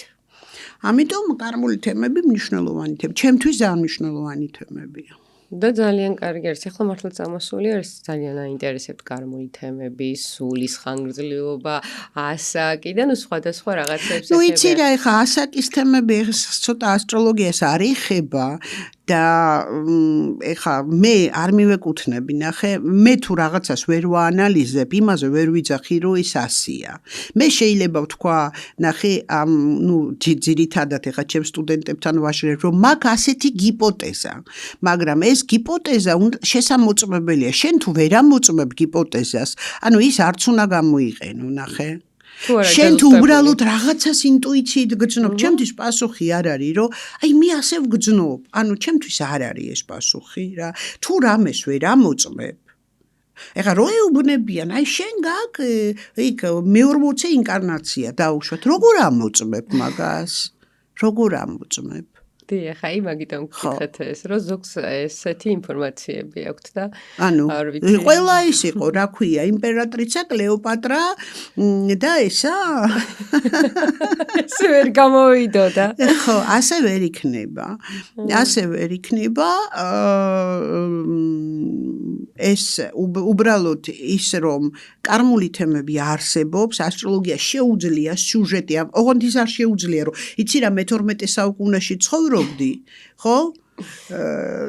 ამიტომ კარმული თემები მნიშვნელოვანი თემები, ჩემთვის ძალიან მნიშვნელოვანი თემებია. და ძალიან კარგი არის. ახლა მართლა წამოსული არის ძალიან აინტერესებთ კარმული თემები, სულის ხანგრძლივობა, ასაკი და სხვადასხვა რაღაცებს ეხება. იცი რა, ეხა ასაკის თემები ცოტა ასტროლოგიას არ ეხება და ეხა მე არ მივეკუთვნები, ნახე, მე თუ რაღაცას ვერ ვაანალიზებ, იმაზე ვერ ვიძახი, რომ ის ასია. მე შეიძლება ვთქვა, ნახე, ძირითადად ეხა ჩემ სტუდენტებთან ვაშრებ, რომ მაქვს ასეთი ჰიპოთეზა, მაგრამ ეს ჰიპოთეზა შესამოწმებელია. შენ თუ ვერ ამოწმებ ჰიპოთეზას, ანუ ის არც უნდა გამოიყენო, ნახე. შენ თუ უბრალოდ რაღაცას ინტუიციით გძნობ, ჩემთვის პასუხი არ არის, რომ აი მე ასე ვგძნობ, ანუ ჩემთვის არ არის ეს პასუხი რა. თუ რამეს ვერ ამოწმებ, ეხლა რო ეუბნებიან, აი შენ გაქვს იქ მე-40 ინკარნაცია დაუშვათ, როგორ ამოწმებ მაგას? როგორ ამოწმებ? დიახ, აი მაგიტომ გითხეთ ეს, რომ ზოგს ესეთი ინფორმაციები აქვთ და ანუ ყველა ის იყო, რა ქვია, იმპერატრიცა კლეოპატრა და ესა ესე ვერ გამოვიდოდა. ხო, ასე ვერ იქნება. ასე ვერ იქნება. ეს უბრალოდ ის რომ კარმული თემები არსებობს, ასტროლოგია შეუძლია სიუჟეტი, ოღონდ ის არ შეუძლია, რომ იცი რა მე 12 საუკუნეში ცხოვრობდი, ხო?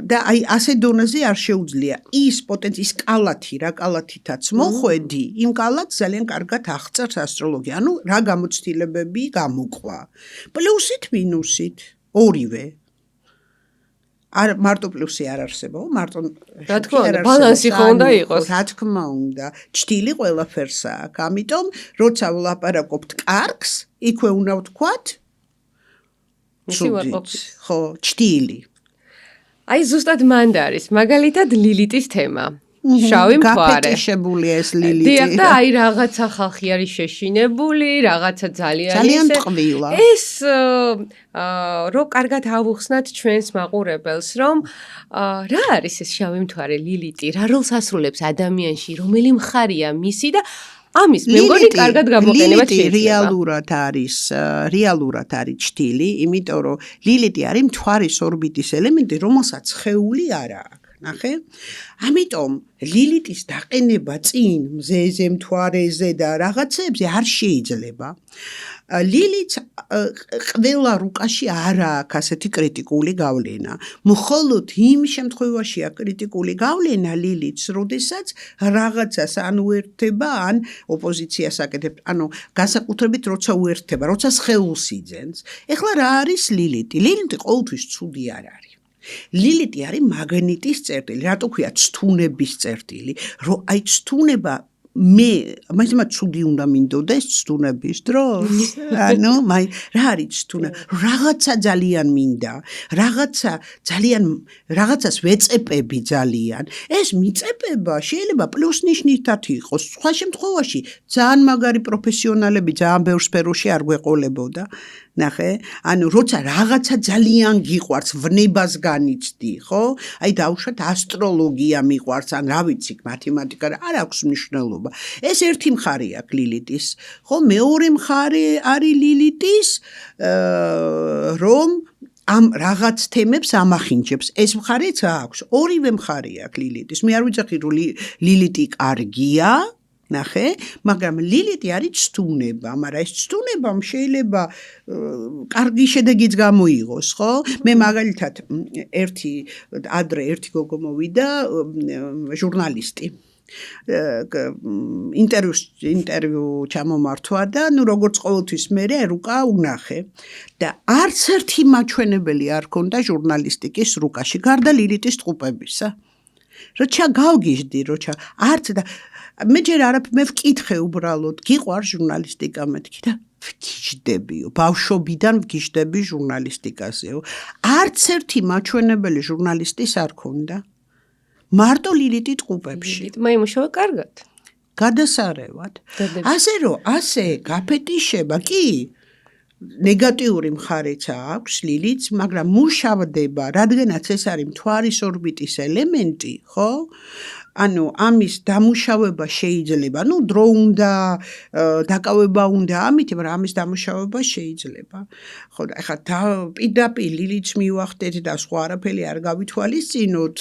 და აი ასე დონეზე არ შეუძლია. ის პოტენციის კალათი, რა კალათითაც მოხვედი, იმ კალათს ძალიან კარგად აღწერს ასტროლოგია. ანუ რა გამოცდილებები გამოყვა. პლუსით, მინუსით, ორივე. არ მარტო პლუსი არ არსებობს, მარტო რა თქმა უნდა, ბალანსი ხო უნდა იყოს. რა თქმა უნდა, ჭტილი ყველაფერს აქვს. ამიტომ, როცა ვლაპარაკობთ კარგს, იქვე უნდა ვთქვათ ხო, ჭტილი. აი ზუსტად მანდ არის, მაგალითად ლილიტის თემა. შავი მთვარე. გაფეტიშებულია ეს ლილიტი. დიახ და აი რაღაცა ხალხი არის შეშინებული, რაღაცა ძალიან ტყვილა. ეს რო კარგად ავუხსნათ ჩვენს მაყურებელს, რომ რა არის ეს შავი მთვარე ლილიტი, რა როლს ასრულებს ადამიანში, რომელი მხარეა მისი და ამის მე მგონი კარგად გამოყენება შეიძლება. რეალურად არის ჭტილი, იმიტომ რომ ლილიტი არის მთვარის ორბიტის ელემენტი, რომელსაც სხეული არ აქვს. ნახე? ამიტომ ლილიტის დაყენება წინ მზეზე, მთვარეზე და რაღაცებზე არ შეიძლება. ლილიტს ყველა რუკაში არ აქვს ასეთი კრიტიკული გავლენა. მხოლოდ იმ შემთხვევაშია კრიტიკული გავლენა ლილიტს, როდესაც რაღაცას ან უერთდება, ან ოპოზიციას აკეთებს, ანუ განსაკუთრებით როცა უერთდება, როცა სხეულს იძენს. ეხლა რა არის ლილიტი? ლილიტი ყოველთვის ცუდი არ არის. ლილიტი არის მაგნიტის წერტილი, რატო ქვია ცთუნების წერტილი, რომ აი ცთუნება მე მაგალითად ცუდი უნდა მინდოდეს ცთუნების დროს. ანუ რა არის ცთუნება? რაღაცა ძალიან მინდა, რაღაცას ვეწეპები ძალიან. ეს მიწეპება შეიძლება პლუს ნიშნითაც იყოს. სხვა შემთხვევაში ძალიან მაგარი პროფესიონალები ძალიან ბევრ სფეროში არ გვეყოლებოდა. ნახე, ანუ როცა რაღაცა ძალიან გიყვარს, ვნებას განიცდი, ხო? აი დავუშვათ ასტროლოგია მიყვარს, ან რა ვიცი, მათემატიკა არ აქვს მნიშვნელობა. ეს ერთი მხარე აქვს ლილიტის, ხო? მეორე მხარე არის ლილიტის, რომ ამ რაღაც თემებს ამახინჯებს. ეს მხარეც აქვს, ორივე მხარე აქვს ლილიტის. მე არ ვიცი რომ ლილიტი კარგია, ნახე, მაგრამ ლილიტი არის ცთუნება, მაგრამ ეს ცთუნება შეიძლება კარგი შედეგიც გამოიღოს, ხო? მე მაგალითად ერთი გოგო მოვიდა, ჟურნალისტი. ინტერვიუ ჩამომართვა და როგორც ყოველთვის მე რუკა უნახე და არც ერთი მაჩვენებელი არ ქონდა ჟურნალისტიკის რუკაში, გარდა ლილიტის ტყუპებისა. როცა გავგიჟდი, არც და მე ჯერ არაფერ მე ვკითხე უბრალოდ, გიყვარ ჟურნალისტიკა მეთქი და ვგიჟდებიო, ბავშვობიდან ვგიჟდები ჟურნალისტიკაზეო. არც ერთი მაჩვენებელი ჟურნალისტის არ ქონდა. მარტო ლილიტი ტყუპებში. ლილიტმა იმუშავა კარგად. გადასარევად. ასე გაფეტიშება კი ნეგატიური მხარეც აქვს ლილიც, მაგრამ მუშავდება, რადგანაც ეს არის მთვარის ორბიტის ელემენტი, ხო? ანუ ამის დამუშავება შეიძლება, დრო უნდა, დაკავება უნდა ამით, მაგრამ ამის დამუშავება შეიძლება. ხო, ეხლა პირდაპირ ლილიც მივახდეთ და სხვა არაფერი არ გავითვალისწინოთ,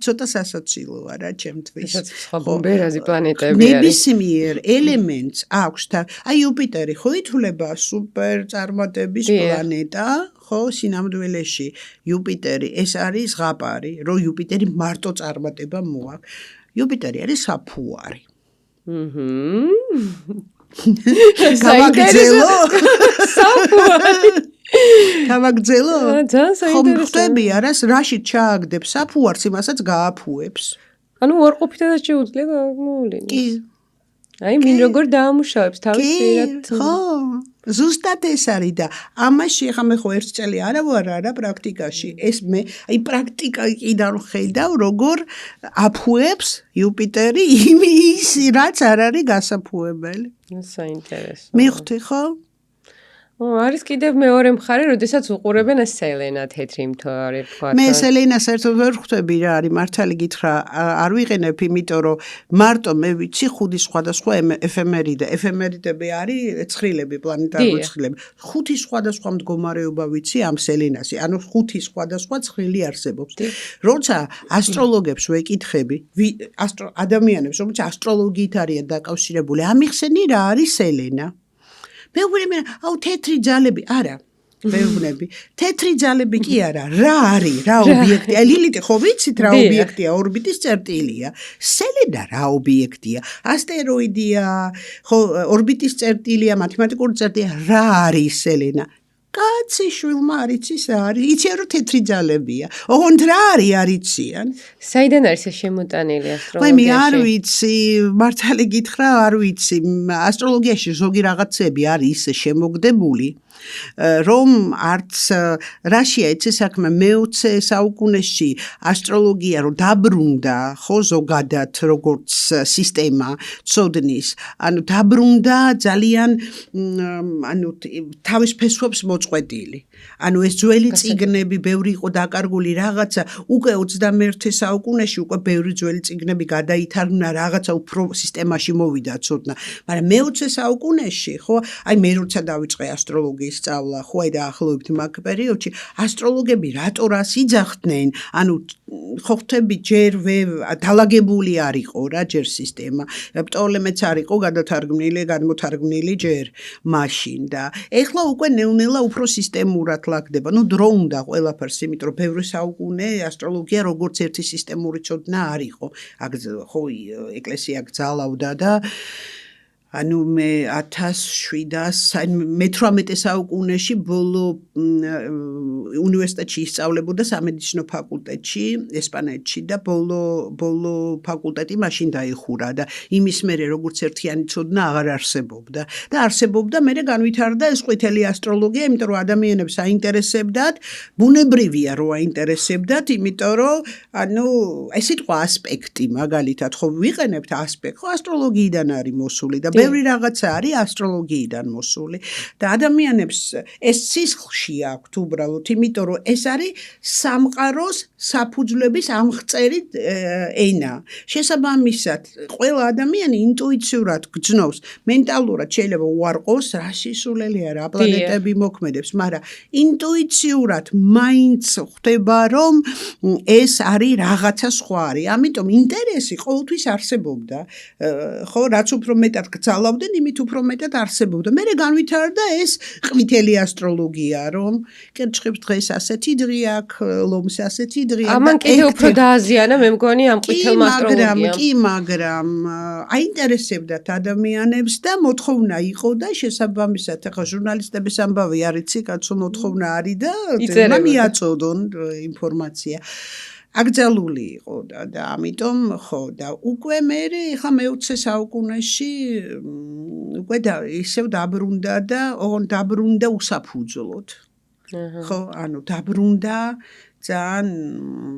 ცოტა სასაცილოა რა ჩემთვის. სხვა ბომბერაზი პლანეტები არის. ნებისმიერ ელემენტს აქვს და აი იუპიტერი ხო ითვლება სუპერ წარმატების პლანეტა, ხო, სინამდვილეში იუპიტერი ეს არის ზღაპარი, რომ იუპიტერი მარტო წარმატება მოაქვს. იუპიტერი არის საფუარი. საინტერესო. საფუარი. გამაგზელო? ძალიან საინტერესო. ხვდები არას რაში ჩააგდებს საფუარს, იმასაც გააფუებს. ანუ უარყოფითადაც შეუძლია მოვლენა. კი. აი, მინ როგორ დაამუშავებს თავის პირად. ხო, ზუსტად ეს არის და ამაში ხა მე ხო ერთ წელი არა ვარ არა პრაქტიკაში. ეს მე აი პრაქტიკიდან ხედავ როგორ აფუებს იუპიტერი ის რაც არ არის გასაფუებელი. საინტერესო. მივხვდი ხო? არის კიდევ მეორე მხარე, როდესაც უყურებენ სელენა თეთრი მთვარე თქვა. მე სელენას ერთად ვერ ხვდები რა არის მართალი გითხრა არ ვიყენებ, იმიტომ რომ მარტო მე ვიცი ხუთი სხვადასხვა ეფემერიდები არის ცხრილები, პლანეტარული ცხრილები. ხუთი სხვადასხვა მდგომარეობა ვიცი ამ სელენასი, ანუ ხუთი სხვადასხვა ცხრილი არსებობს. როცა ასტროლოგებს ვეკითხები, ადამიანებს, რომელიც ასტროლოგიით არიან დაკავშირებული, ამიხსენი რა არის სელენა? მეუბნები, აუ თეთრი ძალები, არა, მეუბნები, თეთრი ძალები კი არა, რა არის, რა ობიექტია, ლილიტი ხო ვიცით რა ობიექტია, ორბიტის წერტილია, სელენა რა ობიექტია, ასტეროიდია, ხო, ორბიტის წერტილია, მათემატიკური წერტილია, რა არის სელენა? კაცი შვილმა არ იცის რა არის, იციან რომ თეთრი ძალებია, ოღონდ რა არის არ იციან. საიდან არის ეს შემოტანილი ასტროლოგიაში? მე არ ვიცი, მართალი გითხრა, არ ვიცი, ასტროლოგიაში ზოგი რაღაცები არის ისე შემოგდებული, რომ არც რაშია ეცე საქმე მე-20 საუკუნეში ასტროლოგია რომ დაბრუნდა, ხო ზოგადად როგორც სისტემა ცოდნის, ანუ დაბრუნდა ძალიან ანუ თავის ფესვებს მოწყვეტილი. ანუ ეს ძველი წიგნები ბევრი იყო დაკარგული რაღაცა, უკვე 21 საუკუნეში უკვე ბევრი ძველი წიგნები გადაითარგმნა, რაღაცა უფრო სისტემაში მოვიდა ცოდნა, მაგრამ მე-20 საუკუნეში, ხო, აი მე როცა დავიწყე ასტროლოგიის სწავლა, ხო აი დაახლოებით მაგ პერიოდში ასტროლოგები რატო რას იძახდნენ, ანუ ხო ხვდები ჯერ დალაგებული არ იყო რა ჯერ სისტემა, პტოლემეც არ იყო გადმოთარგმნილი ჯერ მაშინ და ეხლა უკვე ნელ-ნელა უფრო სისტემურად ლაგდება, დრო უნდა ყველაფერს, იმიტომ რომ ბევრი საუკუნე ასტროლოგია როგორც ერთი სისტემური ცოდნა არ იყო, ხო ეკლესია გძალავდა და ანუ მე 1718 საუკუნეში ბოლო უნივერსიტეტში ისწავლებოდა სამედიცინო ფაკულტეტში ესპანეთში და ბოლო ფაკულტეტი მაშინ დაიხურა და იმის მერე როგორც ერთიანი ცოდნა აღარ არსებობდა და არსებობდა მერე განვითარდა ეს ყვითელი ასტროლოგია, იმიტომ რომ ადამიანებს აინტერესებდათ, ბუნებრივია რომ აინტერესებდათ, იმიტომ რომ ანუ ეს სიტყვა ასპექტი მაგალითად ხო ვიყენებთ ასპექტი, ხო ასტროლოგიიდან არის მოსული და ბევრი რაღაცა არის ასტროლოგიიდან მოსული და ადამიანებს ეს სისხლში აქვთ უბრალოდ, იმიტომ რომ ეს არის სამყაროს საფუძვლების ამღწერი ენა. შესაბამისად, ყველა ადამიანი ინტუიციურად გძნობს, მენტალურად შეიძლება უარყოს რა სისულელია, რა პლანეტები მოქმედებს, მაგრამ ინტუიციურად მაინც ხვდება რომ ეს არის რაღაცა სხვა არის. ამიტომ ინტერესი ყოველთვის არსებობდა, ხო, რაც უფრო მეტად გძალავდნენ, იმით უფრო მეტად არსებობდა. მერე განვითარდა ეს ყვითელი ასტროლოგია, რომ კერჩხებს დღეს ასეთი დღე აქვს, ლომს ასეთი დღე აქვს. ამან კიდევ უფრო დააზიანა, მე მგონი ამ ყვითელმა ასტროლოგიამ. მაგრამ აინტერესებდათ ადამიანებს და მოთხოვნა იყო და შესაბამისად, ახლა ჟურნალისტების ამბავი არ იცი, კაცო მოთხოვნა არის და მიაწოდონ ინფორმაცია. აკრძალული იყო და ამიტომ ხო და უკვე მე ხა მე-20 საუკუნეში უკვე ისევ დაბრუნდა და ოღონდ დაბრუნდა უსაფუძვლოდ. ხო, დაბრუნდა ძალიან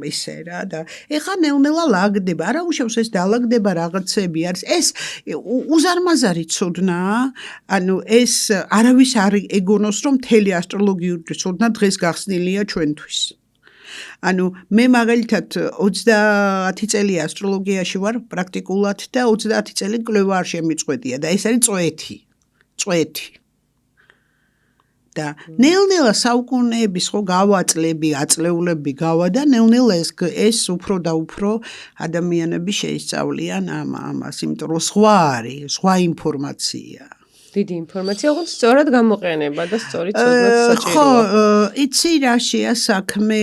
ისე რა და ეხლა ნელ-ნელა ლაგდება, არა უშავს ეს დალაგდება რაღაცები არის. ეს უზარმაზარი ცოდნაა, ეს არავის არ ეგონოს, რომ მთელი ასტროლოგიური ცოდნა დღეს გახსნილია ჩვენთვის. მე მაგალითად 30 წელი ასტროლოგიაში ვარ პრაქტიკულად და 30 წელი კვლევა არ შემიწყვეტია და ეს არის წვეთი. და ნელ-ნელა საუკუნეების ხო გავაწლები, აწლეულები გავა და ნელ-ნელა ეს უფრო და უფრო ადამიანები შეისწავლიან ამას, იმიტომ რომ სხვა ინფორმაცია. დიდი ინფორმაცია, ოღონდ სწორად გამოყენება და სწორი ცოდნაც საჭიროა. ხო, იცი რაშია საქმე,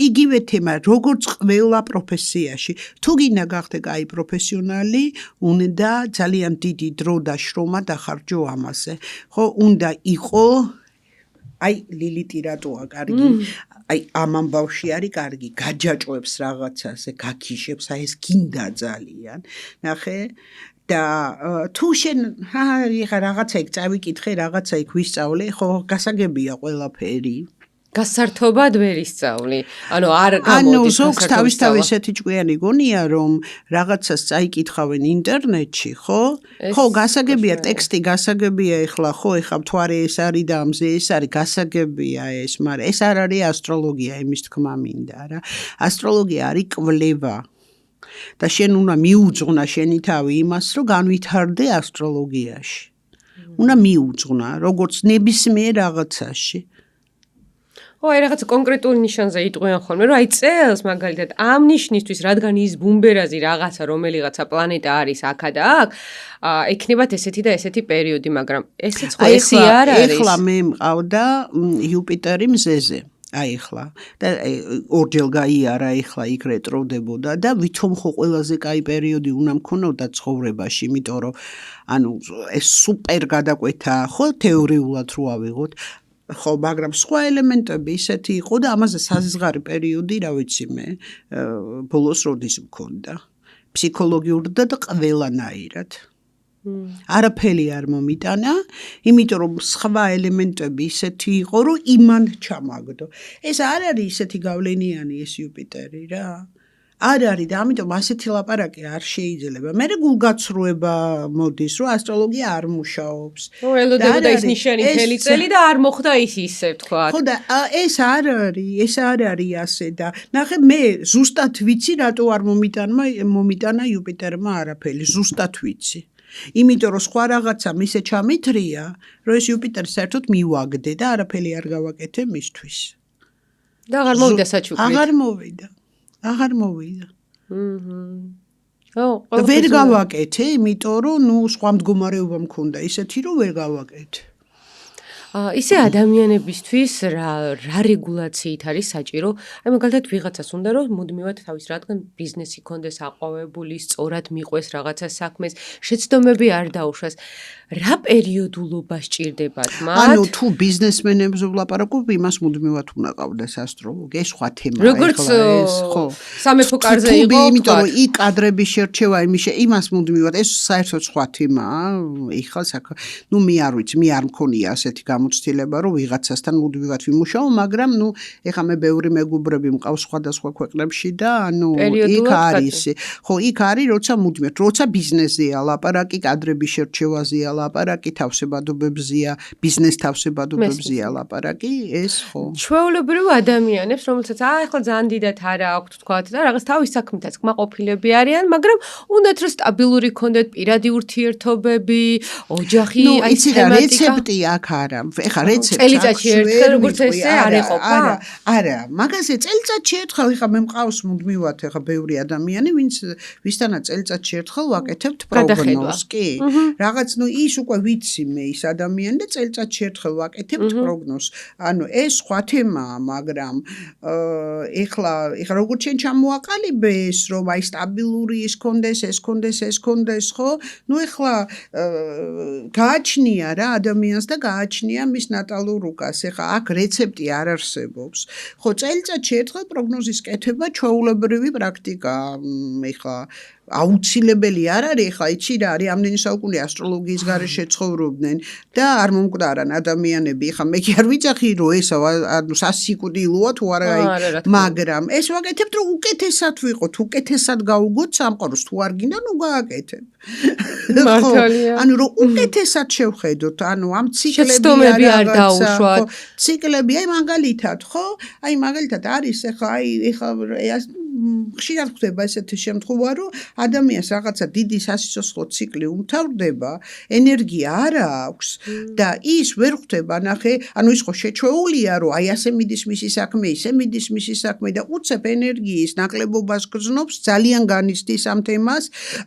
იგივე თემა, როგორც ყველა პროფესიაში. თუ გინდა გახდე კაი პროფესიონალი, უნდა ძალიან დიდი დრო და შრომა დახარჯო ამაზე. ხო, უნდა იყო ლილიტი რატოა კარგი? ამ ამბავში არის კარგი, გაჯაჭვებს რაღაცაზე, გაქიშებს, ეს გინდა ძალიან. ნახე და თუ შენ რაღაცა იქ წავიკითხე, რაღაცა იქ ვისწავლე, ხო, გასაგებია ყველაფერი. გასართობად ვერ ისწავლი. არ გამოდის ზოგს თავისთავად ესეთი ჭკვიანი გონია, რომ რაღაცას წაიკითხავენ ინტერნეტში, ხო? ხო, გასაგებია ტექსტი, გასაგებია ეხლა მთვარე ეს არის და ამზე ეს არის, გასაგებია ეს, მაგრამ ეს არ არის ასტროლოგია, იმის თქმა მინდა რა. ასტროლოგია არის კვლევა. და შენ უნდა მიუძღვნა შენი თავი იმას, რომ განვითარდე ასტროლოგიაში. უნდა მიუძღვნა, როგორც ნებისმიერ რაღაცაში. რაღაც კონკრეტულ ნიშანზე იტყვიან ხოლმე, რომ წელს მაგალითად ამ ნიშნისთვის, რადგან ის ბუმბერაზი რაღაცა რომელიღაცა პლანეტა არის აქა და აქ, ექნებათ ესეთი და ესეთი პერიოდი, მაგრამ ესეც ხო ესე არ არის. ეხლა მე მყავდა იუპიტერი მზეზე. ეხლა და ორჯერ გაიარა, ეხლა იქ რეტროვდებოდა და ვითომ ხო ყველაზე კაი პერიოდი უნდა მქონოდა ცხოვრებაში, იმიტომ რომ ეს სუპერ გადაკვეთა, ხო, თეორიულად რო ავიღოთ. ხო, მაგრამ სხვა ელემენტები ისეთი იყო და ამაზე საზღარი პერიოდი, რა ვიცი მე, ბოლოს როდის მქონდა. ფსიქოლოგიურად და ყველანაირად. არაფერი არ მომიტანა, იმიტომ რომ სხვა ელემენტები ისეთი იყო, რომ იმან ჩამაგდო. ეს არ არის ისეთი გავლენიანი ეს იუპიტერი რა. არ არის და ამიტომ ასეთი ლაპარაკი არ შეიძლება. მე გულგაცრუება მოდის, რომ ასტროლოგია არ მუშაობს. ელოდებოდა ის ნიშანი მთელი წელი და არ მოხდა ის ისე თქვა. ხო და ეს არ არის ასე და ნახე მე ზუსტად ვიცი რატო არ მომიტანა იუპიტერმა არაფერი, ზუსტად ვიცი. იმიტომ რომ სხვა რაღაცა მისე ჩამithრია, რომ ეს იუპიტერი საერთოდ მივაგდე და არაფერი არ გავაკეთე მისთვის. და აღარ მოვიდა საჩუქრით. აღარ მოვიდა. ვერ გავაკეთე, იმიტომ რომ სხვა მდგომარეობა მქონდა ისეთი, რომ ვერ გავაკეთე. ისე ადამიანებისთვის რა რეგულაციით არის საჭირო? მაგალითად ვიღაცას უნდა რომ მუდმივად თავის რადგან ბიზნესი კონდეს აყვავებული, სწორად მიყვეს რაღაცა საქმეს, შეცდომები არ დაუშვას. რა პერიოდულობა სჭირდებათ მათ? თუ ბიზნესმენებზე ვლაპარაკობ, იმას მუდმივად უნდა ყავდეს ასტროლოგი, ეს სხვა თემაა. როგორც ხო, სამეფო კარზე იყო, იმიტომ რომ იქ კადრების შერჩევა იმას მუდმივად, ეს საერთოდ სხვა თემაა. ეხლა მე არ ვიცი, მე არ მქონია ასეთი გამოცდილება, რომ ვიღაცასთან მუდმივად ვიმუშაო, მაგრამ ეხლა მე ბევრი მეგობრები მყავს სხვადასხვა ქვეყნებში და იქ არის. ხო, იქ არის, როცა მუდმივად, როცა ბიზნესზეა ლაპარაკი, კადრების შერჩევაზეა ლაპარაკი, თავსებადობებზეა, ბიზნეს თავსებადობებზეა ლაპარაკი, ეს ხო. ჩვეულებრივ ადამიანებს, რომელსაც ეხლა ძალიან დიდად არ აქვთ თქვათ და რაღაც თავის საქმითაც კმაყოფილები არიან, მაგრამ უნდათ რომ სტაბილური ქონდეთ პირადი ურთიერთობები, ოჯახი, იცი რა რეცეპტი აქ არა. ეხლა რეცეპტი წელიწადში ერთხელ როგორც ესე არ ეყოფა? არა, მაგაზე წელიწადში ერთხელ ეხლა მე მყავს მუდმივად ეხლა ბევრი ადამიანი, ვისთანაც წელიწადში ერთხელ ვაკეთებთ პროგნოზს, კი. რაღაც ის უკვე ვიცი მე ის ადამიანი და წელიწადში ერთხელ ვაკეთებთ პროგნოზს. ეს სხვა თემაა, მაგრამ ეხლა როგორც შენ ჩამოაყალიბე ეს, რომ სტაბილური ის კონდეს, ხო? ეხლა გააჩნია რა ადამიანს და გააჩნია აცნობიან მის ნატალურ რუკას. ეხლა აქ რეცეპტი არ არსებობს. ხო, წელიწადში ერთხელ პროგნოზის კეთება ჩვეულებრივი პრაქტიკაა. ეხლა აუცილებელი არ არის, ეხლა იცი რა არის, ამდენი საუკუნე ასტროლოგიის გარეშე ცხოვრობდნენ და არ მომკვდარან ადამიანები. ეხლა მე კი არ ვიცახი რომ ესა ანუ სასიკვდილოა თუ არა, მაგრამ ეს ვაკეთებთ რომ უკეთესად ვიყოთ, უკეთესად გავუგოთ სამყაროს, თუ არ გინდა ნუ გააკეთებ. მართალია. ანუ რომ უკეთესად შევხედოთ, ანუ ამ ციკლები არ დაუშვათ. ციკლები, აი მაგალითად, ხო? აი მაგალითად არის ეხლა ხშირად ხდება ესეთი შემთხვევა, რომ ადამიანს რაღაცა დიდი სასიცოცხლო ციკლი უმთავრდება, ენერგია არ აქვს და ის ვერ ხვდება ნახე, ანუ ის ხო შეჩვეულია, რომ აი ასე მიდის მისი საქმე, ისე მიდის მისი საქმე და უცებ ენერგიის ნაკლებობას გრძნობს, ძალიან განიცდის ამ თემას,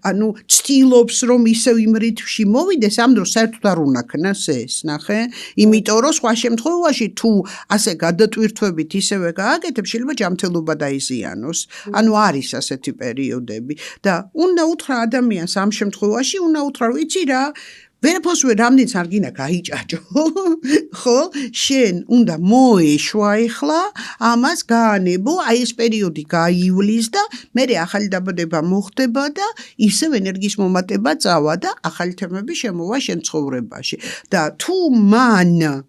ანუ ცდილობს რომ ისევ იმ რითმში მოვიდეს, ამ დროს საერთოდ არ უნდა ქნას ეს, ნახე, იმიტომ რომ სხვა შემთხვევაში თუ ასე გადატვირთვებით ისევე გააკეთებ, შეიძლება ჯანმრთელობა დაიზიანოს. ანუ არის ასეთი პერიოდები და უნდა უთხრა ადამიანს ამ შემთხვევაში, უნდა უთხრა, რომ იცი რა, ვერაფერს რამდენიც არ გინდა გაიჭაჭო, ხო? შენ უნდა მოეშვა ეხლა, ამას გაანებო, აი ეს პერიოდი გაივლის და მერე ახალი დაბადება მოხდება და ისევ ენერგიის მომატება წავა და ახალი თემები შემოვა შენ ცხოვრებაში. და თუ მან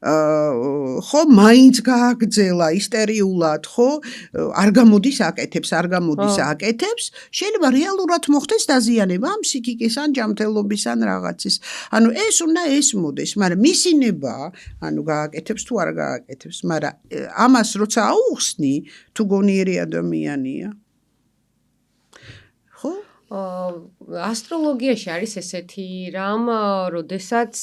ხო მაინც გააგრძელა ისტერიულად, ხო? არ გამოდის აკეთებს, შეიძლება რეალურად მოხდეს დაზიანება ამ ფსიქიკის ან ჯანმრთელობის ან რაღაცის. ანუ ეს უნდა ესმოდეს, მაგრამ მისინება, ანუ გააკეთებს თუ არ გააკეთებს, მაგრამ ამას როცა აუხსნი, თუ გონიერი ადამიანია. ხო? ასტროლოგიაში არის ესეთი რამ, როდესაც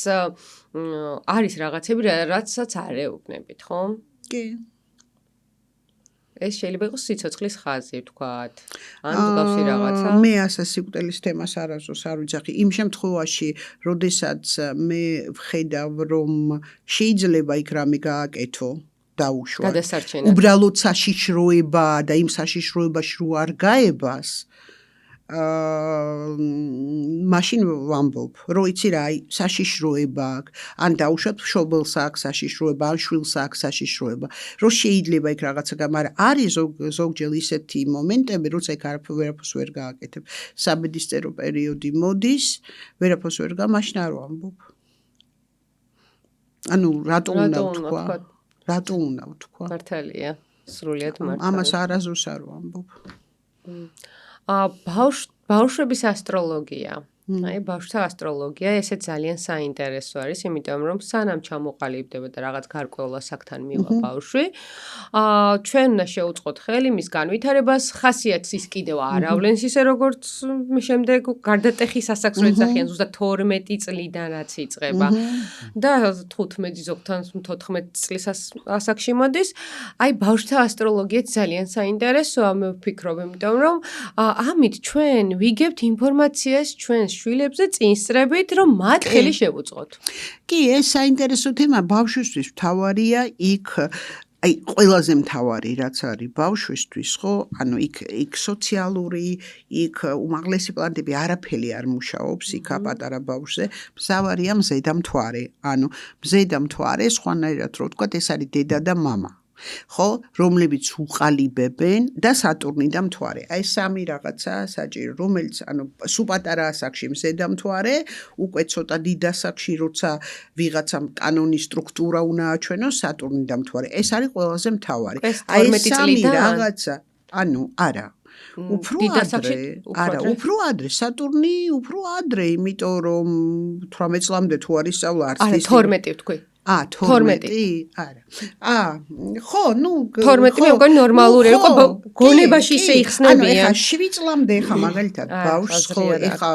არის რაღაცები, რაცაც არ ეუბნებით, ხო? კი. ეს შეიძლება იყოს სიცოცხლის ხაზი, ვთქვათ. ან მსგავსი რაღაცა. მე ასე სიკვდილის თემას არასდროს არ ვიძახი. იმ შემთხვევაში, როდესაც მე ვხედავ, რომ შეიძლება იქ რამე გააკეთო, დაუშვა. გადასარჩენა. უბრალოდ საშიშროება და იმ საშიშროებაში რო არ გაებას, მაშინ ვამბობ, რომ იცი რა, აი საშიშროება აქვს, ან დაუშვათ მშობელს აქვს საშიშროება, ან შვილს აქვს საშიშროება, რომ შეიძლება იქ რაღაცა მაგრამ არის ზოგჯერ ისეთი მომენტები, როცა იქ ვერაფერს ვერ გააკეთებ. საბედისწერო პერიოდი მოდის, ვერაფერს ვერ მაშინ არ ვამბობ. ანუ რატო უნდა ვთქვა? რატო უნდა ვთქვა? მართალია, სრულიად მართალია. ამას არასდროს არ ვამბობ. ბავშვების ასტროლოგია. აი, ბავშვთა ასტროლოგია, ესე ძალიან საინტერესო არის, იმიტომ რომ სანამ ჩამოყალიბდება და რაღაც გარკვეულ ასაკთან მივა ბავშვი, ჩვენ უნდა შევუწყოთ ხელი მის განვითარებას, ხასიათს ის კიდევ არ ავლენს ისე როგორც შემდეგ გარდატეხის ასაკს რო ეძახიან, ზუსტად 12 წლიდანაც იწყება და 15 ზოგთან 14 წლის ასაკში მოდის. აი, ბავშვთა ასტროლოგია ძალიან საინტერესოა, მე ვფიქრობ, იმიტომ რომ ამით ჩვენ ვიგებთ ინფორმაციას ჩვენს შვილებზე წინსწრებით, რომ მათ ხელი შევუწყოთ. კი, ეს საინტერესო თემა ბავშვისთვის მთავარია იქ აი ყველაზე მთავარი რაც არის ბავშვისთვის, ხო? ანუ იქ სოციალური, იქ უმაღლესი პლანეტები არაფერი არ მუშაობს იქ პატარა ბავშვზე. მზავარია მზედამთვარე. ანუ მზედამთვარე სხვანაირად რო ვთქვათ, ეს არის დედა და მამა. ხო, რომლებიც უყალიბებენ და სატურნი და მთვარე. აი სამი რაღაცა საჭირო, რომელიც ანუ სულ პატარა ასაკში მზედამთვარე, უკვე ცოტა დიდ ასაკში, როცა ვიღაცამ კანონი სტრუქტურა უნდა აჩვენოს, სატურნი და მთვარე. ეს არის ყველაზე მთავარი. აი ეს სამი რაღაცა, ანუ არა. უფრო უფრო ადრე, სატურნი უფრო ადრე, იმიტომ რომ 18 წლამდე თუ არის სწავლა არც ის 12 ვთქვი. 12 არა. ხო, ნუ 12 მე უკვე ნორმალური იყო გონებაში ისე იხსნებიან. ანუ ეხა 7 წლამდე ეხა მაგალითად ბავშვს ხო ეხა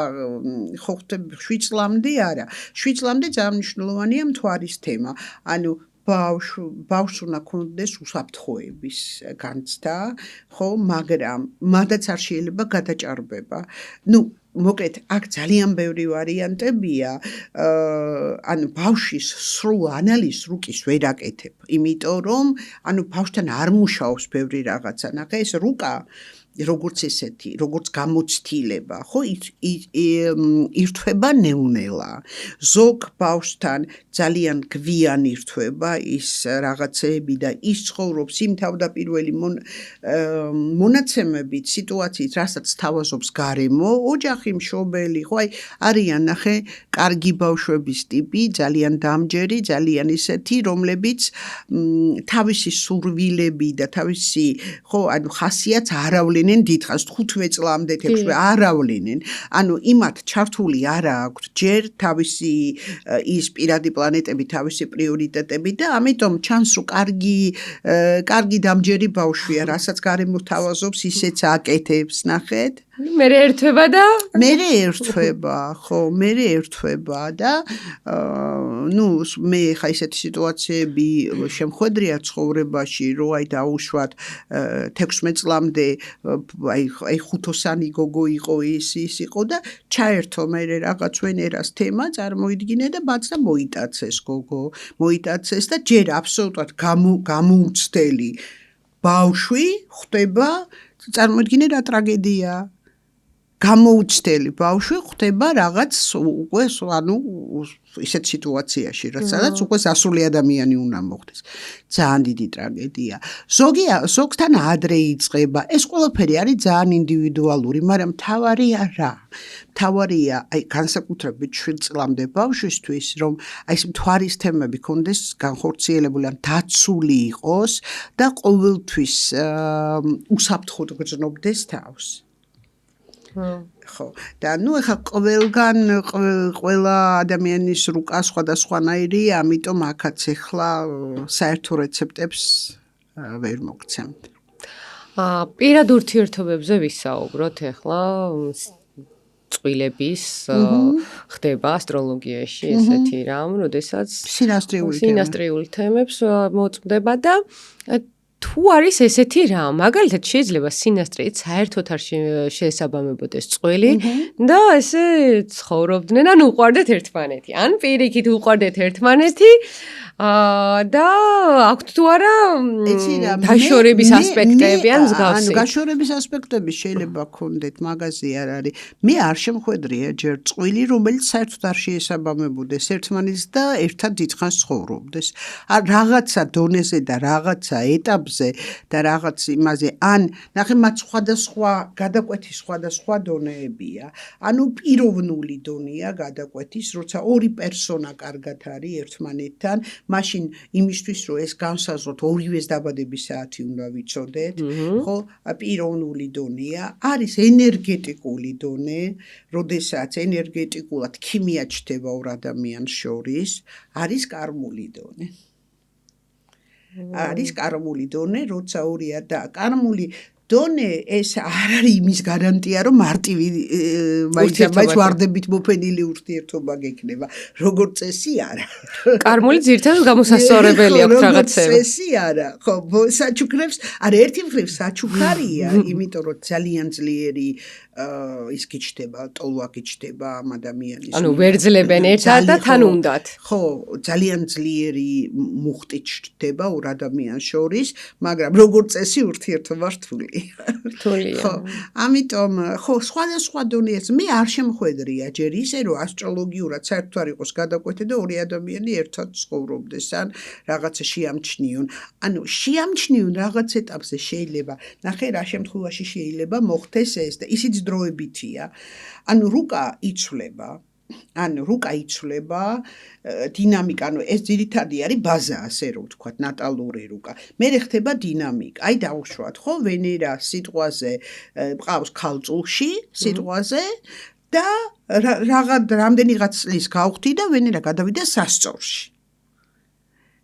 ხო ხტები 7 წლამდე არა. 7 წლამდე ძალიან მნიშვნელოვანია მთვარის თემა. ანუ ბავშვს უნდა ქონდეს უსაფრთხოების განცდა, ხო, მაგრამ მადაც არ შეიძლება გადაჭარბება. ნუ მოკლედ, აქ ძალიან ბევრი ვარიანტებია. ანუ ბავშვის სრულ ანალიზს რუკის ვერ აკეთებ, იმიტომ რომ ანუ ბავშვთან არ მუშაობს ბევრი რაღაცა. ნახე, ეს რუკა როგორც ესეთი, როგორც გამოცდილება, ხო, ირთვება ნეუნელა. ზოგ ბავშვთან ძალიან გვიან ირთვება ის რაღაცეები და ის ცხოვრობს იმ თავდაპირველი მონაცემებით, სიტუაციით, რასაც თავაზობს გარემო, ოჯახი, მშობელი, ხო, არიან ნახე, კარგი ბავშვების ტიპი, ძალიან დამჯერი, ძალიან ისეთი, რომლებიც თავისი სურვილები და თავისი, ხო, ანუ ხასიათს არავლენენ დიდხანს 15 წლამდე 16 არავლენენ. ანუ იმათ ჩართული არა აქვთ ჯერ თავისი ის პირადი პლანეტები, თავისი პრიორიტეტები და ამიტომ ჩანს რომ კარგი დამჯერი ბავშვია, რასაც გარემო თავაზობს, ისეც აკეთებს, ნახეთ. მე ერთვება და მე ერთვება, ხო, მე ერთვება და მე ხა ისეთი სიტუაციები შემხვედრია ცხოვრებაში, რომ დაუშვათ 16 წლამდე აი ხუთოსანი გოგო იყო ის იყო და ჩაერთო მე რაღაც ვენერას თემა წარმოიდგინე და ბაცა მოიტაცეს გოგო, მოიტაცეს და ჯერ აბსოლუტურად გამოუცდელი ბავშვი ხდება, წარმოიდგინე რა ტრაგედია. გამოუცდელი ბავშვი ხდება რაღაც უკვე ანუ ისეთ სიტუაციაში, სადაც უკვე სასული ადამიანი უნდა მოხდეს. ძალიან დიდი ტრაგედია. ზოგთან ადრე იწყება. ეს ყველაფერი არის ძალიან ინდივიდუალური, მაგრამ მთავარია რა? მთავარია აი განსაკუთრებით 7 წლამდე ბავშვისთვის, რომ აი ეს მთვარის თემები კონდეს განხორციელებული, ან დაცული იყოს და ყოველთვის უსაფრთხოდ გრძნობდეს თავს. ხო და ეხა ყველა ადამიანის რუკა სხვადასხვანაირია, ამიტომ აქაც ეხლა საერთო რეცეპტებს ვერ მოგცემთ. პირად ურთიერთობებზე ვისაუბროთ ეხლა წყვილების ხდება ასტროლოგიაში ესეთი რამ, როდესაც სინასტრიული თემებს მოწმდება და თუ არის ესეთი რამ, მაგალითად შეიძლება სინასტრით საერთოდ არ შეესაბამებოდეს წყვილი და ესე ცხოვრობდნენ, ან უყვარდეთ ერთმანეთი, ან პირიქით უყვარდეთ ერთმანეთი და აქვთ თუ არა დაშორების ასპექტები ან მსგავსი. ანუ გაშორების ასპექტები შეიძლება გქონდეთ, მაგაზე არ არის. მე არ შემხვედრია ჯერ წყვილი, რომელიც საერთოდ არ შეესაბამებოდეს ერთმანეთს და ერთად დიდხანს ცხოვრობდეს. რაღაცა დონეზე და რაღაცა ეტაპზე და რაღაც იმაზე, ან ნახე მათ სხვადასხვა გადაკვეთის სხვადასხვა დონეებია. ანუ პიროვნული დონეა გადაკვეთის, როცა ორი პერსონა კარგად არის ერთმანეთთან, მაშინ იმისთვის რომ ეს განსაზღვროთ ორივეს დაბადების საათი უნდა ვიცოდეთ, ხო? პიროვნული დონეა, არის ენერგეტიკული დონე, როდესაც ენერგეტიკულად ქიმია ჩდება ორ ადამიანს შორის, არის კარმული დონე. არის კარმული დონე, როცა ორია და კარმული დონე ეს არ არის იმის გარანტია, რომ მარტივი მაინც ვარდებით მოფენილი ურთიერთობა გექნება. როგორც წესი არა. კარმული ძირითადად გამოსასწორებელი აქვს რაღაცები. როგორც წესი არა. ხო, საჩუქრებს, არა ერთი მხრივ საჩუქარია, იმიტომ რომ ძალიან ძლიერი ის გიჩდება, ტოლვა გიჩდება ამ ადამიანის. ანუ ვერ ძლებენ ერთად და თან უნდათ. ხო, ძალიან ძლიერი მუხტი ჩდება ორ ადამიანს შორის, მაგრამ როგორც წესი ურთიერთობა რთულია. ხო, ამიტომ ხო, სხვადასხვა დონეებს მე არ შემხვედრია ჯერ ისე რომ ასტროლოგიურად საერთოდ არ იყოს გადაკვეთილი და ორი ადამიანი ერთად ცხოვრობდეს ან რაღაცა შეამჩნიონ. ანუ შეამჩნიონ რაღაც ეტაპზე შეიძლება. ნახე რა შემთხვევაში შეიძლება მოხდეს ეს და ისიც დროებითია. ანუ რუკა იცვლება. ანუ რუკა იცვლება, დინამიკა, ანუ ეს ძირითადი არის ბაზა, ასე რომ ვთქვათ, ნატალური რუკა. მერე ხდება დინამიკა. აი დავუშვათ, ხო, ვენერა სიტყვაზე მყავს ქალწულში, სიტყვაზე და რამდენიღაც წლის გავხდი და ვენერა გადავიდა სასწორში.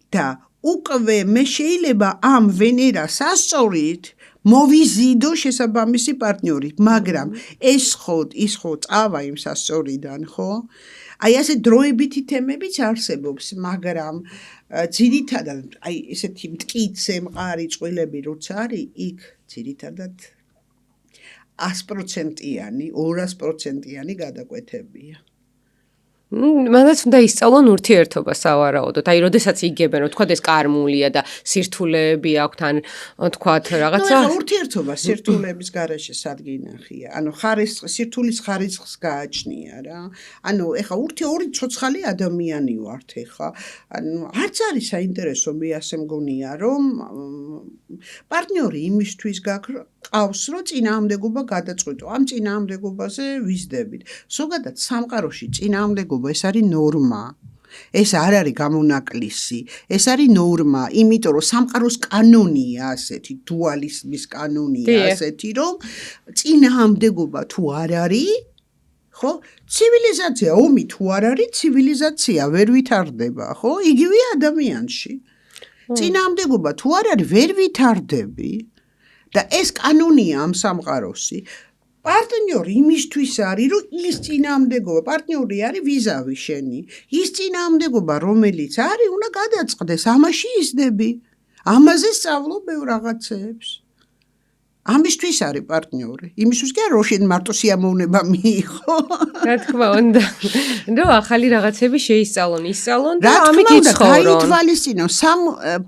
და უკვე მე შეიძლება ამ ვენერა სასწორით მოვიზიდო შესაბამისი პარტნიორი, მაგრამ ის ხო წავა იმ სასწორიდან, ხო? აი ასე დროებითი თემებიც არსებობს, მაგრამ ძირითადად აი ესეთი მტკიცე მყარი წყვილები როცა არის, იქ ძირითადად 100%-იანი, 200%-იანი გადაკვეთებია. მანაც უნდა ისწავლონ ურთიერთობა სავარაუდოდ. აი, როდესაც იგებენ, რომ თქვა ეს კარმულია და სირთულეები აქვთ, ან თქვათ რაღაცა. ნუ ურთიერთობა სირთულეების გარეშე სადგინახია. ანუ სირთულის ხარისხს გააჩნია რა. ანუ ეხა ორი ცოცხალი ადამიანი ვართ ეხა. ანუ არც არის საინტერესო მე ასე მგონია, რომ პარტნიორი იმისთვის გყავს, რომ წინააღმდეგობა გადაწყვიტო. ამ წინააღმდეგობაზე ვიზდებით. ზოგადად სამყაროში წინააღმდეგობა ეს არის ნორმა. ეს არ არის გამონაკლისი, ეს არის ნორმა, იმიტომ რომ სამყაროს კანონია ასეთი, დუალიზმის კანონია ასეთი, რომ წინააღმდეგობა თუ არ არის, ხო? ცივილიზაცია, ომი თუ არ არის, ცივილიზაცია ვერ ვითარდება, ხო? იგივე ადამიანში. წინააღმდეგობა თუ არ არის, ვერ ვითარდები და ეს კანონია ამ სამყაროსი. პარტნიორი იმისთვის არის, რომ ის წინააღმდეგობა, პარტნიორი არის ვიზავი შენი. ის წინააღმდეგობა, რომელიც არის, უნდა გადაწყდეს, ამაში ისდები. ამაზე სწავლობ ბევრ რაღაცებს. ამისთვის არის პარტნიორი. იმისთვის კი არა, რომ შენ მარტო სიამოვნება მიიღო. რა თქმა უნდა. რომ ახალი რაღაცები შეისწავლონ, ისწავლონ და რა თქმა ამით უნდა, იცხოვრონ. გაითვალისწინო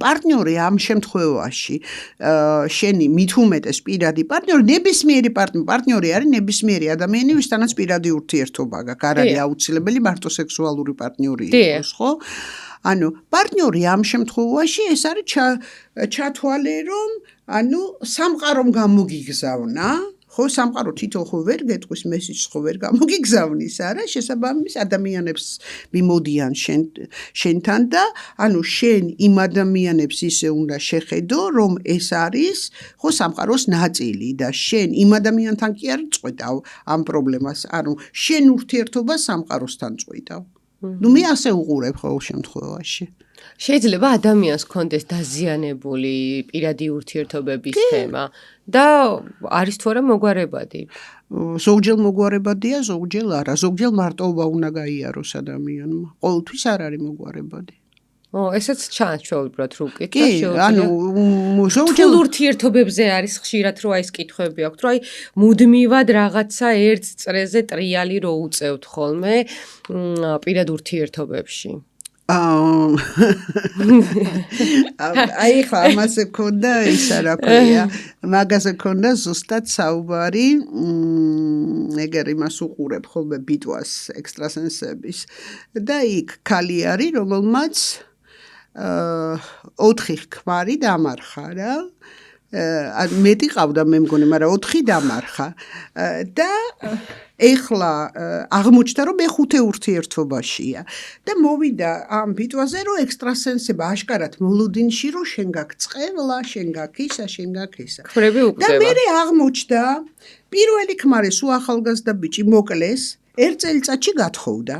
პარტნიორი ამ შემთხვევაში, შენი მით უმეტეს პირადი პარტნიორი, ნებისმიერი პარტნიორი არის ნებისმიერი ადამიანი, ვისთანაც პირადი ურთიერთობა გაქვს. არ არის აუცილებელი მარტო სექსუალური პარტნიორი იყოს, ხო? ანუ პარტნიორი ამ შემთხვევაში ეს არის ჩათვალე, რომ ანუ სამყარომ გამოგიგზავნა, ხო, სამყარო თვითონ ხო ვერ გეტყვის მესიჯს ხო ვერ გამოგიგზავნის, არა, შესაბამის ადამიანებს მიმოდიან შენთან და ანუ შენ იმ ადამიანებს ისე უნდა შეხედო, რომ ეს არის ხო სამყაროს ნაწილი და შენ იმ ადამიანთან კი არ წყვეტავ ამ პრობლემას, ანუ შენ ურთიერთობა სამყაროსთან წყვეტავ. ნუ მე ასე უყურებ ყოველ შემთხვევაში. შეიძლება ადამიანს კონდეს დაზიანებული პირადი ურთიერთობების თემა და არის თუ არა მოგვარებადი. ზოგჯერ მოგვარებადია, ზოგჯერ არა. ზოგჯერ მარტოობა უნდა გაიაროს ადამიანმა. ყოველთვის არ არის მოგვარებადი. ესაც ჩაანჩვეუბროთ რუკით და შეუძლია. ანუ ზოგჯერ ურთიერთობებზე არის ხშირად რომ აი ეს კითხვები აქვს, რომ აი მუდმივად რაღაცა ერთ წრეზე ტრიალი რო უწევთ ხოლმე პირად ურთიერთობებში. აი ხა ამაზე ქონდა ისა რა ქვია, მაგაზე ქონდა ზუსტად საუბარი, ეგერ იმას უყურებ ხოლმე ბიტვას ექსტრასენსების და იქ ქალი არის, რომელმაც 4 ქმარი დამარხა რა. მეტი ყავდა მე მგონი, მაგრამ 4 დამარხა და ეხლა აღმოჩნდა რომ მე-5 ურთიერთობაშია და მოვიდა ამ ბიტვაზე რომ ექსტრასენსება აშკარად მოლოდინში რომ შენ გაქვს წყევლა, შენ გაქვს ისა, შენ გაქვს ისა. ხრები უკდება. და მე აღმოჩნდა პირველი ქმარი სულ ახალგაზრდა ბიჭი მოკლეს 1 წელიწადში გათხოვდა.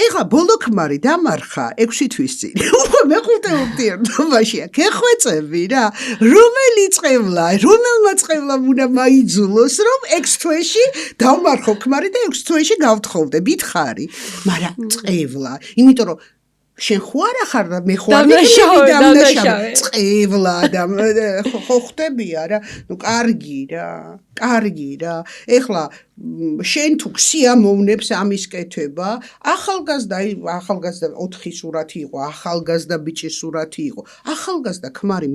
ეხლა ბოლო ქმარი დამარხა 6 თვის წინ. უკვე მე-5 ურთიერთობაშია. გეხვეწები რა, რომელი წყევლა, რომელმა წყევლამ უნდა მაიძულოს, რომ 6 თვეში დავმარხო ქმარი და 6 თვეში გავთხოვდე, მითხარი. მაგრამ წყევლა, იმიტომ რომ შენ ხო არა ხარ და მე ხო არ დამნაშავე. წყევლა და ხო ხდებია რა. ნუ კარგი რა. ეხლა შენ თუ ქსიამოვნებს ამის კეთება, ახალგაზრდა 4 სურათი იყო, ახალგაზრდა ბიჭის სურათი იყო. ახალგაზრდა ქმარი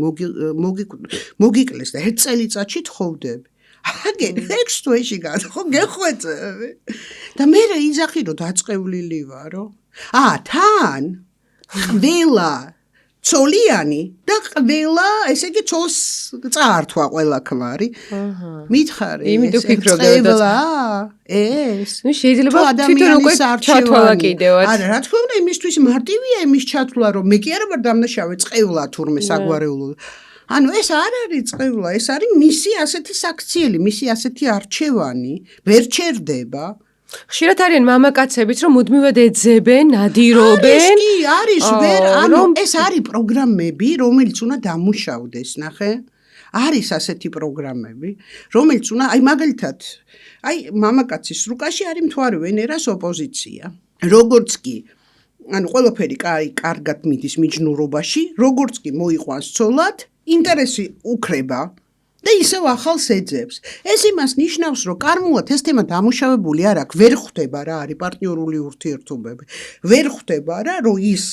მოგიკლეს და 1 წელიწადში თხოვდები. აგენ 6 თვეში ხო გეხვეწები. და მე იძახი რომ დაწყევლილი ვარო. თან ყველა ცოლიანი და ყველა ესე იგი ცოლს წაართვა ყველა ქმარი. მითხარი იმიტომ ფიქრობდი ეს ნუ შეიძლება თვითონ უკვე ჩათვალა კიდევაც. არა, რა თქმა უნდა, იმისთვის მარტივია იმის ჩათვლა, რომ მე კი არა ვარ დამნაშავე წყევლა თურმე საგვარეულო. ანუ ეს არ არის წყევლა, ეს არის მისი ასეთი საქციელი, მისი ასეთი არჩევანი, ვერ ჩერდება. ხშირად არიან მამაკაცებიც, რომ მუდმივად ეძებენ, ნადირობენ. არის, ეს არის პროგრამები, რომელიც უნდა დამუშავდეს, ნახე. არის ასეთი პროგრამები, რომელიც უნდა, აი მაგალითად, აი მამაკაცის რუკაში არის მთვარე ვენერას ოპოზიცია. როგორც კი, ანუ ყველაფერი კარგად მიდის მიჯნურობაში, როგორც კი მოიყვანს ცოლად, ინტერესი უკრება. და ისევ ახალს ეძებს. ეს იმას ნიშნავს, რომ კარმულად ეს თემა დამუშავებული არ აქვს, ვერ ხვდება რა არის პარტნიორული ურთიერთობები. ვერ ხვდება რა, რომ ის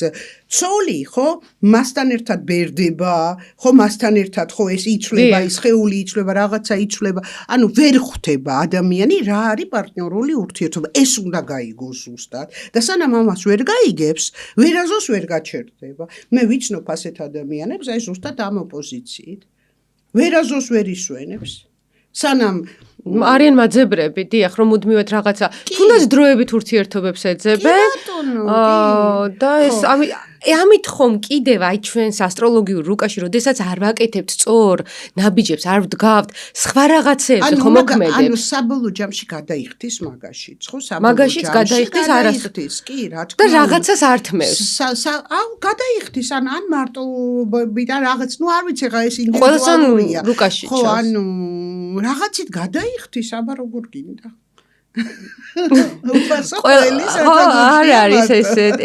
ცოლი, ხო, მასთან ერთად ბერდება, ხო, მასთან ერთად ხო ეს იცვლება, ის ხეული იცვლება, რაღაცა იცვლება. ანუ ვერ ხვდება ადამიანი რა არის პარტნიორული ურთიერთობა. ეს უნდა გაიგოს ზუსტად. და სანამ ამას ვერ გაიგებს, ვერაზოს ვერ გაჩერდება. მე ვიცნობ ასეთ ადამიანებს, აი ზუსტად ამ ოპოზიციით. ვერაზოს ვერ ისვენებს. სანამ არიან მაძებრები, დიახ, რომ მუდმივად რაღაცა თუნდაც დროებით ურთიერთობებს ეძებენ. და ეს ამით ხომ კიდევ აი ჩვენს ასტროლოგიურ რუკაში, როდესაც არ ვაკეთებთ სწორ ნაბიჯებს, არ ვდგავთ, სხვა რაღაცებზე ხომ მოქმედებს. ანუ საბოლოო ჯამში გადაიხდის მაგაშიც, ხო? მაგაშიც გადაიხდის არასდროს. კი, რა თქმა და რაღაცას ართმევს. აუ, გადაიხდის, ან მარტოობიდან რაღაც, ნუ არ ვიცი რა ეს ინდივიდუალურია. ხო, ანუ რაღაცით გადაიხდის, აბა როგორ გინდა. არ არის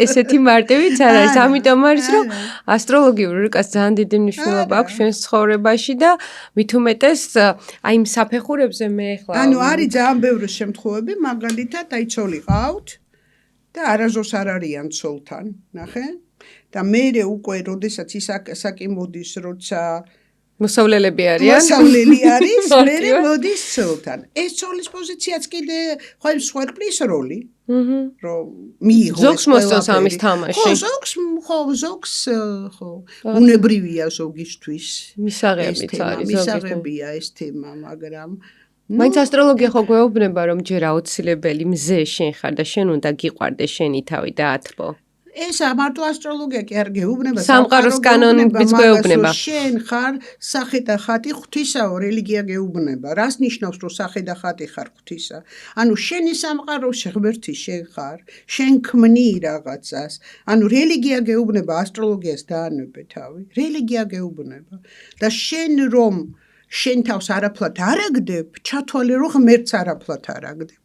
ესეთი მარტივიც არ არის, ამიტომ არის რომ ასტროლოგიური რუკას ძალიან დიდი მნიშვნელობა აქვს ჩვენს ცხოვრებაში და მით უმეტეს აი იმ საფეხურებზე მე ახლა ანუ არის ძალიან ბევრი შემთხვევები, მაგალითად აი ცოლი ყავთ და არასდროს არ არიან ცოლთან, ნახე? და მერე უკვე როდესაც ის საკი მოდის, როცა მოსავლელები არიან. მოსავლელი არის, მერე მოდის ცოლთან. ეს ცოლის პოზიციაც კიდე ხო იმ სვერპლის როლი. რომ მიიღოს ზოგს მოსწონს ამის თამაში. ხო, ზოგს ხო. უნებრივია ზოგისთვის. მისაღებიც არის ზოგის. მისაღებია ეს თემა, მაგრამ მაინც ასტროლოგია ხო გვეუბნება რომ ჯერ აუცილებელი მზე შენ ხარ და შენ უნდა გიყვარდეს შენი თავი და ათბო. ეს მარტო ასტროლოგია კი არ გეუბნება, სამყაროს კანონიც გვეუბნება. შენ ხარ სახე და ხატი ღვთისაო, რელიგია გეუბნება. რას ნიშნავს რომ სახე და ხატი ხარ ღვთისა? ანუ შენი სამყარო ღმერთი შენ ხარ, შენ ქმნი რაღაცას. ანუ რელიგია გეუბნება ასტროლოგიას დაანებე თავი. რელიგია გეუბნება. და შენ რომ შენ თავს არაფლად არ აგდებ, ჩათვალე რომ ღმერთს არაფლად არ აგდებ.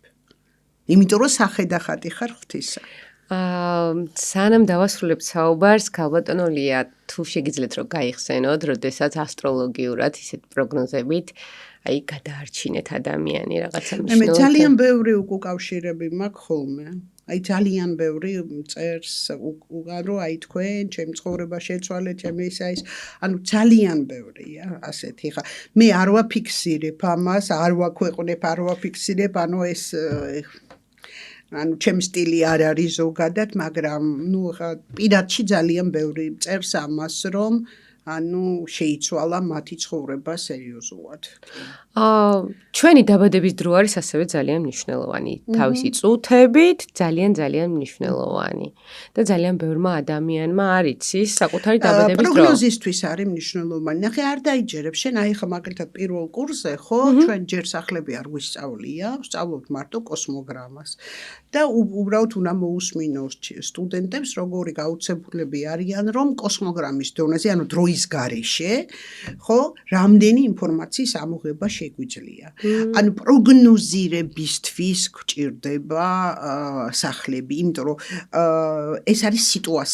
იმიტომ რომ სახე და ხატი ხარ ღვთისა. სანამ დავასრულებთ საუბარს, ქალბატონოლია, თუ შეგიძლიათ რომ გაიხსენოთ, როდესაც ასტროლოგიურად ისეთ პროგნოზებით, აი გადაარჩინეთ ადამიანი რაღაცა მნიშვნელოვანი. მე ძალიან ბევრი უკავშირები მაქვს ხოლმე. აი ძალიან ბევრი წერს უგარო აი თქვენ ჩემ ცხოვრება შეცვალეთ, ჩემ ის ანუ ძალიან ბევრია ასეთი. ხა მე არ ვაფიქსირებ ამას, არ ვაქვეყნებ, არ ვაფიქსირებ, ანუ ეს ანუ ჩემ სტილი არ არის ზოგადად, მაგრამ ნუ ხა პირადში ძალიან ბევრი წერს ამას, რომ ანუ შეიცვალა მათი ცხოვრება სერიოზულად. ჩვენი დაბადების დრო არის ასევე ძალიან მნიშვნელოვანი. თავისი წუთებით ძალიან მნიშვნელოვანი. და ძალიან ბევრმა ადამიანმა არ იცის საკუთარი დაბადების დრო. პროგნოზისთვის არის მნიშვნელოვანი. ნახე, არ დაიჯერებ, შენ აი ხა მაგალითად პირველ კურსზე, ხო, ჩვენ ჯერ სახლები არ გვისწავლია, ვსწავლობთ მარტო კოსმოგრამას. და უბრალოდ უნდა მოусმინოს სტუდენტებს, როგორი გაუცებულები არიან, რომ კოსმოგრამის დონეზე, ანუ დროის გარეშე, ხო, რამდენი ინფორმაციის ამოღება შეგვიძლია. ანუ პროგნოზირებისთვის გვჭირდება სახლები, იმიტომ რომ ეს არის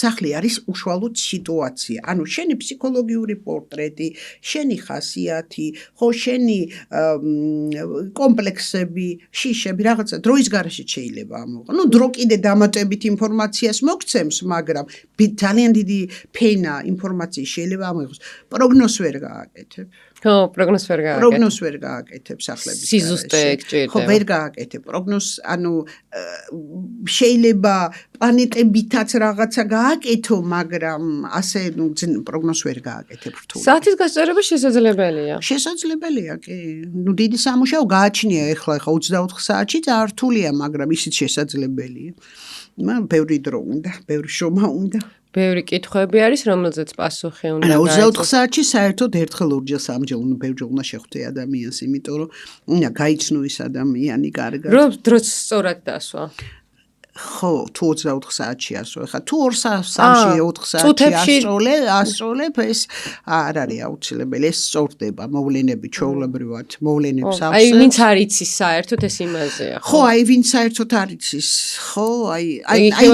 სახლი არის უშუალოდ სიტუაცია. ანუ შენი ფსიქოლოგიური პორტრეტი, შენი ხასიათი, ხო, შენი კომპლექსები, შიშები, რაღაცა დროის გარეშე შეიძლება ამოღო. ნუ დრო კიდე დამატებით ინფორმაციას მოგცემს, მაგრამ ძალიან დიდი ფენა ინფორმაციის შეიძლება ამოიღოს. პროგნოზს ვერ გააკეთებ. ხო, პროგნოზს ვერ გააკეთებ. პროგნოზს ვერ გააკეთებ სახლების. სიზუსტე გჭირდება. ხო, ვერ გააკეთებ. პროგნოზს, ანუ შეიძლება პლანეტებითაც რაღაცა გააკეთო, მაგრამ ასე ნუ პროგნოზს ვერ გააკეთებ რთული. საათის გასწორება შესაძლებელია. შესაძლებელია, კი. ნუ დიდი სამუშაო გააჩნია ეხლა 24 საათში ძალიან რთულია, მაგრამ ისიც შესაძლებელია. ბევრი დრო უნდა, ბევრი შრომა უნდა. ბევრი კითხვები არის, რომელზეც პასუხი უნდა გაეცეს. 24 საათში საერთოდ ერთხელ ორჯერ სამჯერ უნდა ბევრჯერ უნდა შეხვდე ადამიანს, იმიტომ რომ უნდა გაიცნო ის ადამიანი კარგად. რომ დროც სწორად დასვა. ხო, თუ 24 საათში ასროლე, ხა თუ 2 3-ში 4 საათში ასროლებ, ეს არ არის აუცილებელი, ეს სწორდება მოვლენები ჩვეულებრივად, მოვლენებს აქვს. აი, ვინც არ იცის საერთოდ ეს იმაზეა, ხო, აი, ვინც საერთოდ არ იცის, ხო, აი ნახე,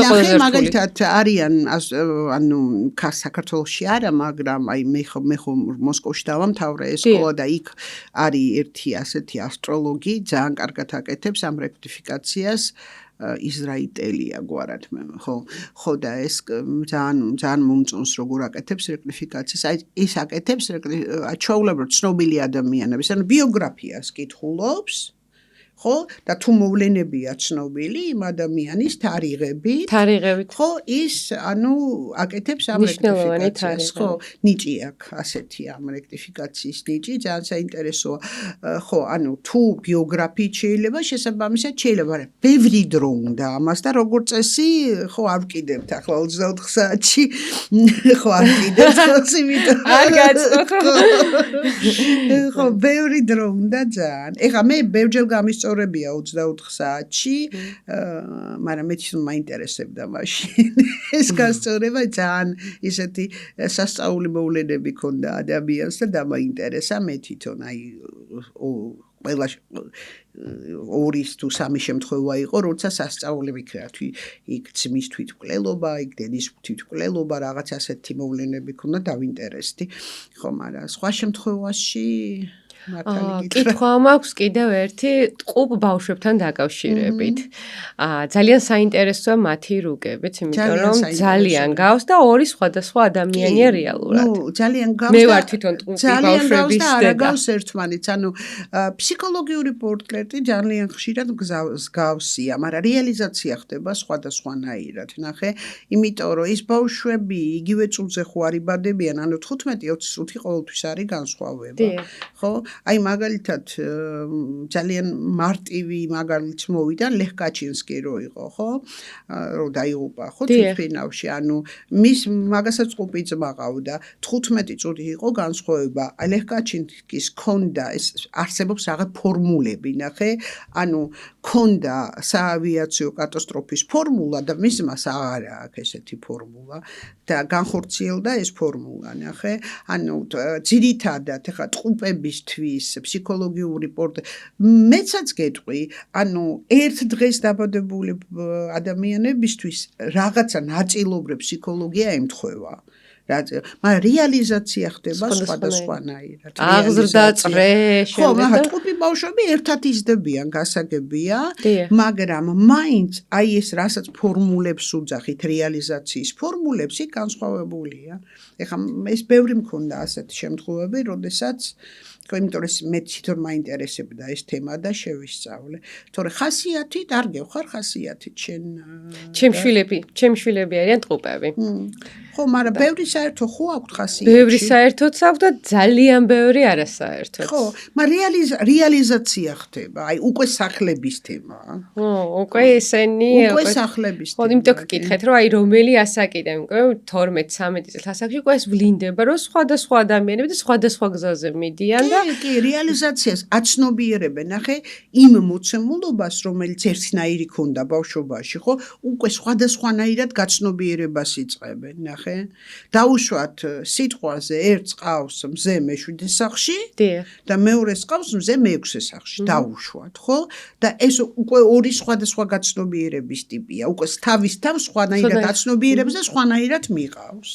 მაგალითად არიან, ანუ საქართველოში არა, მაგრამ აი მე ხო მოსკოვში დავამთავრე ეს სკოლა და იქ არის ერთი ასეთი ასტროლოგი, ძალიან კარგად აკეთებს ამ რექტიფიკაციას. ისრაიტელია გვარად ხო და ეს ძალიან მომწონს როგორ აკეთებს რექტიფიკაციას. აი ის აკეთებს ჩვეულებრივად ცნობილი ადამიანების, ანუ ბიოგრაფიას კითხულობს, ხო და თუ მოვლენებია ცნობილი იმ ადამიანის თარიღებით, ხო ის ანუ აკეთებს ამ რექტიფიკაციას, ხო ნიჭი აქვს ასეთი ამ რექტიფიკაციის ნიჭი, ძალიან საინტერესოა. ხო, ანუ თუ ბიოგრაფიით შეიძლება შესაბამისად შეიძლება, მაგრამ ბევრი დრო უნდა ამას და როგორც წესი, ხო არ ვკიდებთ ახლა 24 საათში, ხო არ ვკიდებთ ხელს, იმიტომ არ გაწყვეტ. ხო, ბევრი დრო უნდა ძალიან. ეხლა მე ბევრჯერ გამისწორებია 24 საათში, მაგრამ მე თვითონ მაინტერესებდა მაშინ. ეს გასწორება ძალიან ისეთი სასწაული მოვლენები ქონდა ადამიანს და დამაინტერესა მე თვითონ, აი ყველა 2 თუ 3 შემთხვევა იყო, როცა სასწაული ვიქნა, იქ ძმის თვითმკვლელობა, იქ დედის თვითმკვლელობა, რაღაც ასეთი მოვლენები ქონდა, დავინტერესდი. ხო, მაგრამ სხვა შემთხვევაში კითხვა მაქვს კიდევ ერთი ტყუპ ბავშვებთან დაკავშირებით. ძალიან საინტერესოა მათი რუგებიც, იმიტომ რომ ძალიან გავს და 2 სხვადასხვა ადამიანია რეალურად. ნუ ძალიან გავს. მე ვარ თვითონ ტყუპი ბავშვების და არა გავს ერთმანეთს, ანუ ფსიქოლოგიური პორტრეტი ძალიან ხშირად მსგავსია, მაგრამ რეალიზაცია ხდება სხვადასხვანაირად. ნახე, იმიტომ რომ ის ბავშვები იგივე წუთზე ხო არ იბადებიან, ანუ 15-20 წუთი ყოველთვის არის განსხვავება. ხო? აი მაგალითად ძალიან მარტივი მაგალითს მოვიდა ლეხ კაჩინსკი რო იყო, ხო? რო დაიღუპა, ხო, თვითფრინავში, ანუ მის მაგასაც ყუპი ძმა ყავდა, 15 წუთი იყო განსხვავება. ლეხ კაჩინსკის ქონდა ეს არსებობს რაღაც ფორმულები, ნახე, ანუ ქონდა საავიაციო კატასტროფის ფორმულა და მის ძმას აღარ აქვს ესეთი ფორმულა და განხორციელდა ეს ფორმულა, ნახე, ანუ ძირითადად ეხა ტყუპებისთვის ფსიქოლოგიური პორტრეტი მეცაც გეტყვი, ანუ ერთ დღეს დაბადებული ადამიანებისთვის რაღაცა ნაწილობრივ ფსიქოლოგია ემთხვევა. მაგრამ რეალიზაცია ხდება სხვადასხვანაირად. აღზრდა წრე ხო, მაგრამ ტყუპი ბავშვები ერთად იზრდებიან, გასაგებია, მაგრამ მაინც აი ეს რასაც ფორმულებს უძახით, რეალიზაციის ფორმულებს იქ განსხვავებულია. ეხლა ეს ბევრი მქონდა ასეთი შემთხვევები, როდესაც იმიტომ რომ მე თვითონ მაინტერესებდა ეს თემა და შევისწავლე. თორე ხასიათით არ გევხარ ხასიათით შენ ჩემი შვილები არიან ტყუპები. ხო, მაგრამ ბევრი საერთო ხო აქვს ხასიათი. ბევრი საერთოც აქვს და ძალიან ბევრი არასაერთოც. ხო, მაგრამ რეალიზაცია ხდება, აი უკვე სახლების თემაა. ხო, უკვე ესენი უკვე სახლების თემა. ხო, იმიტომ გკითხეთ, რომ აი რომელი ასაკიდან, უკვე 12-13 წელს ასაკში უკვე ეს ვლინდება, რომ სხვადასხვა ადამიანები და სხვადასხვა გზაზე მიდიან და კი, რეალიზაციას აცნობიერებენ, ნახე, იმ მოცემულობას, რომელიც ერთნაირი ქონდა ბავშვობაში, ხო, უკვე სხვადასხვანაირად გაცნობიერებას იწყებენ, ნახე. დაუშვათ სიტყვაზე ერთს ყავს მზე მე-7 სახლში და მეორეს ყავს მზე მე-6 სახლში, დაუშვათ, ხო? და ეს უკვე 2 სხვადასხვა გაცნობიერების ტიპია, უკვე თავის თავს სხვანაირად აცნობიერებს და სხვანაირად მიყავს.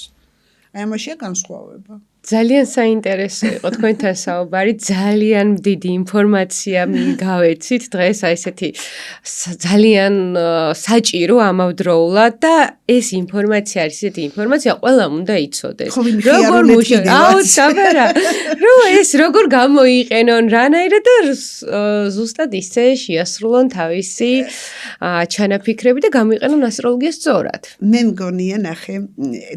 აი ამაშია განსხვავება. ძალიან საინტერესო იყო თქვენთან საუბარი, ძალიან დიდი ინფორმაცია გავეცით დღეს, აი ესეთი ძალიან საჭირო ამავდროულად და ეს ინფორმაცია არის ესეთი ინფორმაცია, ყველამ უნდა იცოდეს. როგორ აუცილებლად, რომ ეს როგორ გამოიყენონ, რანაირად და ზუსტად ისე შეასრულონ თავისი ჩანაფიქრები და გამოიყენონ ასტროლოგიას სწორად. მე მგონია ნახე,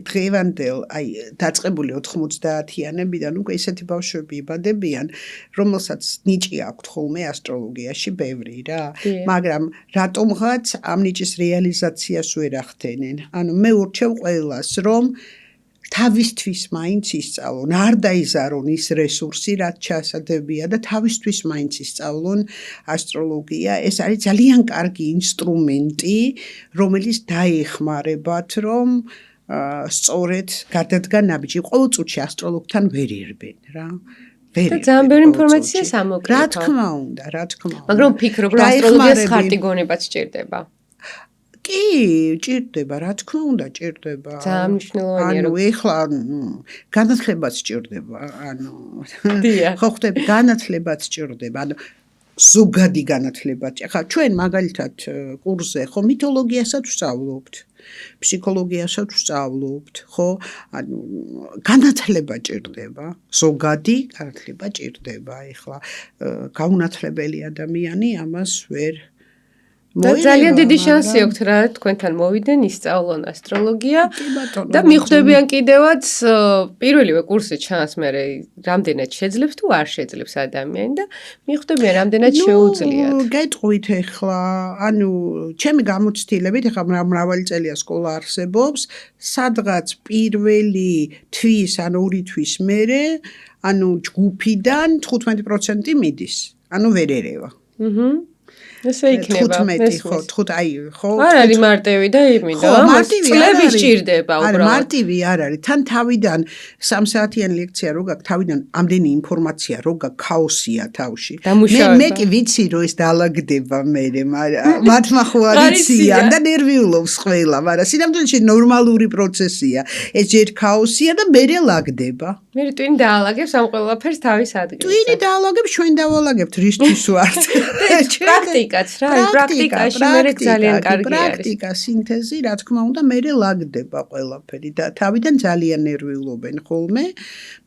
დღევანდელ აი დაწყებული 90-იანებიდან უკვე ესეთი ბავშვები იბადებიან, რომელსაც ნიჭი აქვთ ხოლმე ასტროლოგიაში ბევრი რა, მაგრამ რატომღაც ამ ნიჭის რეალიზაციას ვერ ახდენენ. ანუ მე ურჩევ ყველას, რომ თავისთვის მაინც ისწავლონ, არ დაიზარონ ის რესურსი, რაც ჩასადებია და თავისთვის მაინც ისწავლონ ასტროლოგია. ეს არის ძალიან კარგი ინსტრუმენტი, რომელიც დაეხმარებათ, რომ სწორედ გადადგან ნაბიჯი. ყოველ წუთში ასტროლოგთან ვერ ირბენ რა. და ძალიან ბევრი ინფორმაცია სამოკლე. რა თქმა უნდა. მაგრამ ვფიქრობ, რომ ასტროლოგიას ხარტი გონებაც სჭირდება. კი, ჭირდება, რა თქმა უნდა, ჭირდება. ძალიან მნიშვნელოვანია, რომ ეხლა განათლებაც ჭირდება, ხო ხდები, განათლებაც ჭირდება, ზოგადი განათლებაც. ახლა ჩვენ მაგალითად კურსზე ხო მითოლოგიასაც ვსწავლობთ, ფსიქოლოგიასაც ვსწავლობთ, ხო? განათლება ჭირდება, ზოგადი განათლება ჭირდება. ახლა გაუნათლებელი ადამიანი ამას ვერ და ძალიან დიდი შანსი აქვს რა თქვენთან მოვიდნენ, ისწავლონ ასტროლოგია და მიხვდებიან კიდევაც პირველივე კურსზე ჩანს მე რამდენად შეძლებს თუ არ შეძლებს ადამიანი და მიხვდებიან რამდენად შეუძლიათ. გეტყვით ახლა, ჩემი გამოცდილებით ახლა მრავალი წელია სკოლა არსებობს, სადღაც პირველი თვის ან ორი თვის მერე, ჯგუფიდან 15% მიდის. ვერ ერევა. ესე იქნება. 15 ხო, არ არის მარტივი და იმიდა. წლები სჭირდება უბრალოდ. მარტივი არ არის. თან თავიდან 3 საათიანი ლექცია რო გაქვს, თავიდან ამდენი ინფორმაცია რო გაქვს, ქაოსია თავში. მე კი ვიცი რომ ეს დაალაგდება მე, მათმა ხო არ იციან და ნერვიულობს ყველა, მაგრამ სინამდვილეში ნორმალური პროცესია. ეს ჯერ ქაოსია და მე ლაგდება. მე ტვინი დაალაგებს ამ ყველაფერს თავის ადგილზე. ტვინი დაალაგებს, ჩვენ დავალაგებთ რისთვის ვართ. პრაქტიკაც რა, პრაქტიკაში მე ძალიან კარგი არის. პრაქტიკა, სინთეზი, რა თქმა უნდა, მე ლაგდება ყველაფერი და თავიდან ძალიან ნერვიულობენ ხოლმე,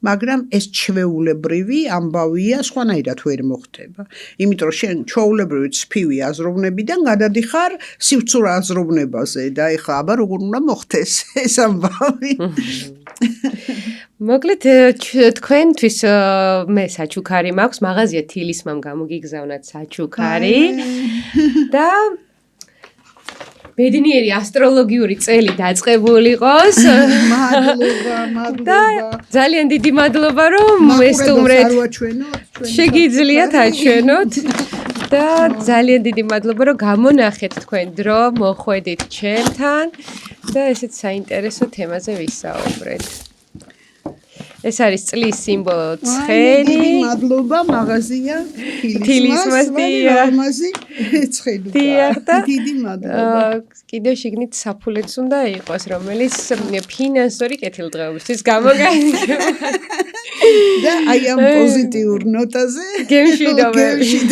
მაგრამ ეს ჩვეულებრივი ამბავია, სხვანაირად ვერ მოხდება. იმიტომ რომ შენ ჩვეულებრივი ცფივი აზროვნებიდან გადადიხარ სივცურ აზროვნებაზე და ეხლა აბა როგორ უნდა მოხდეს ეს ამბავი. მოკლედ თქვენთვის მე საჩუქარი მაქვს, მაღაზია თილისმამ გამოგიგზავნათ საჩუქარი და ბედნიერი ასტროლოგიური წელი დაწყებულიყოს. მადლობა. ძალიან დიდი მადლობა რომ ესტუმრეთ. შეგიძლიათ აჩვენოთ და ძალიან დიდი მადლობა რომ გამონახეთ თქვენ დრო, მოხვედით ჩემთან და ესეც საინტერესო თემაზე ვისაუბრეთ. ეს არის წლის სიმბოლო ცხენი. მადლობა მაღაზია თილისმას ცხენი. დიდი მადლობა. კიდევ შიგნით საფულეც უნდა იყოს, რომელიც ფინანსური კეთილდღეობისთვის გამოგაიგება. და აი ამ პოზიტიურ ნოტაზე გემშვიდობებით.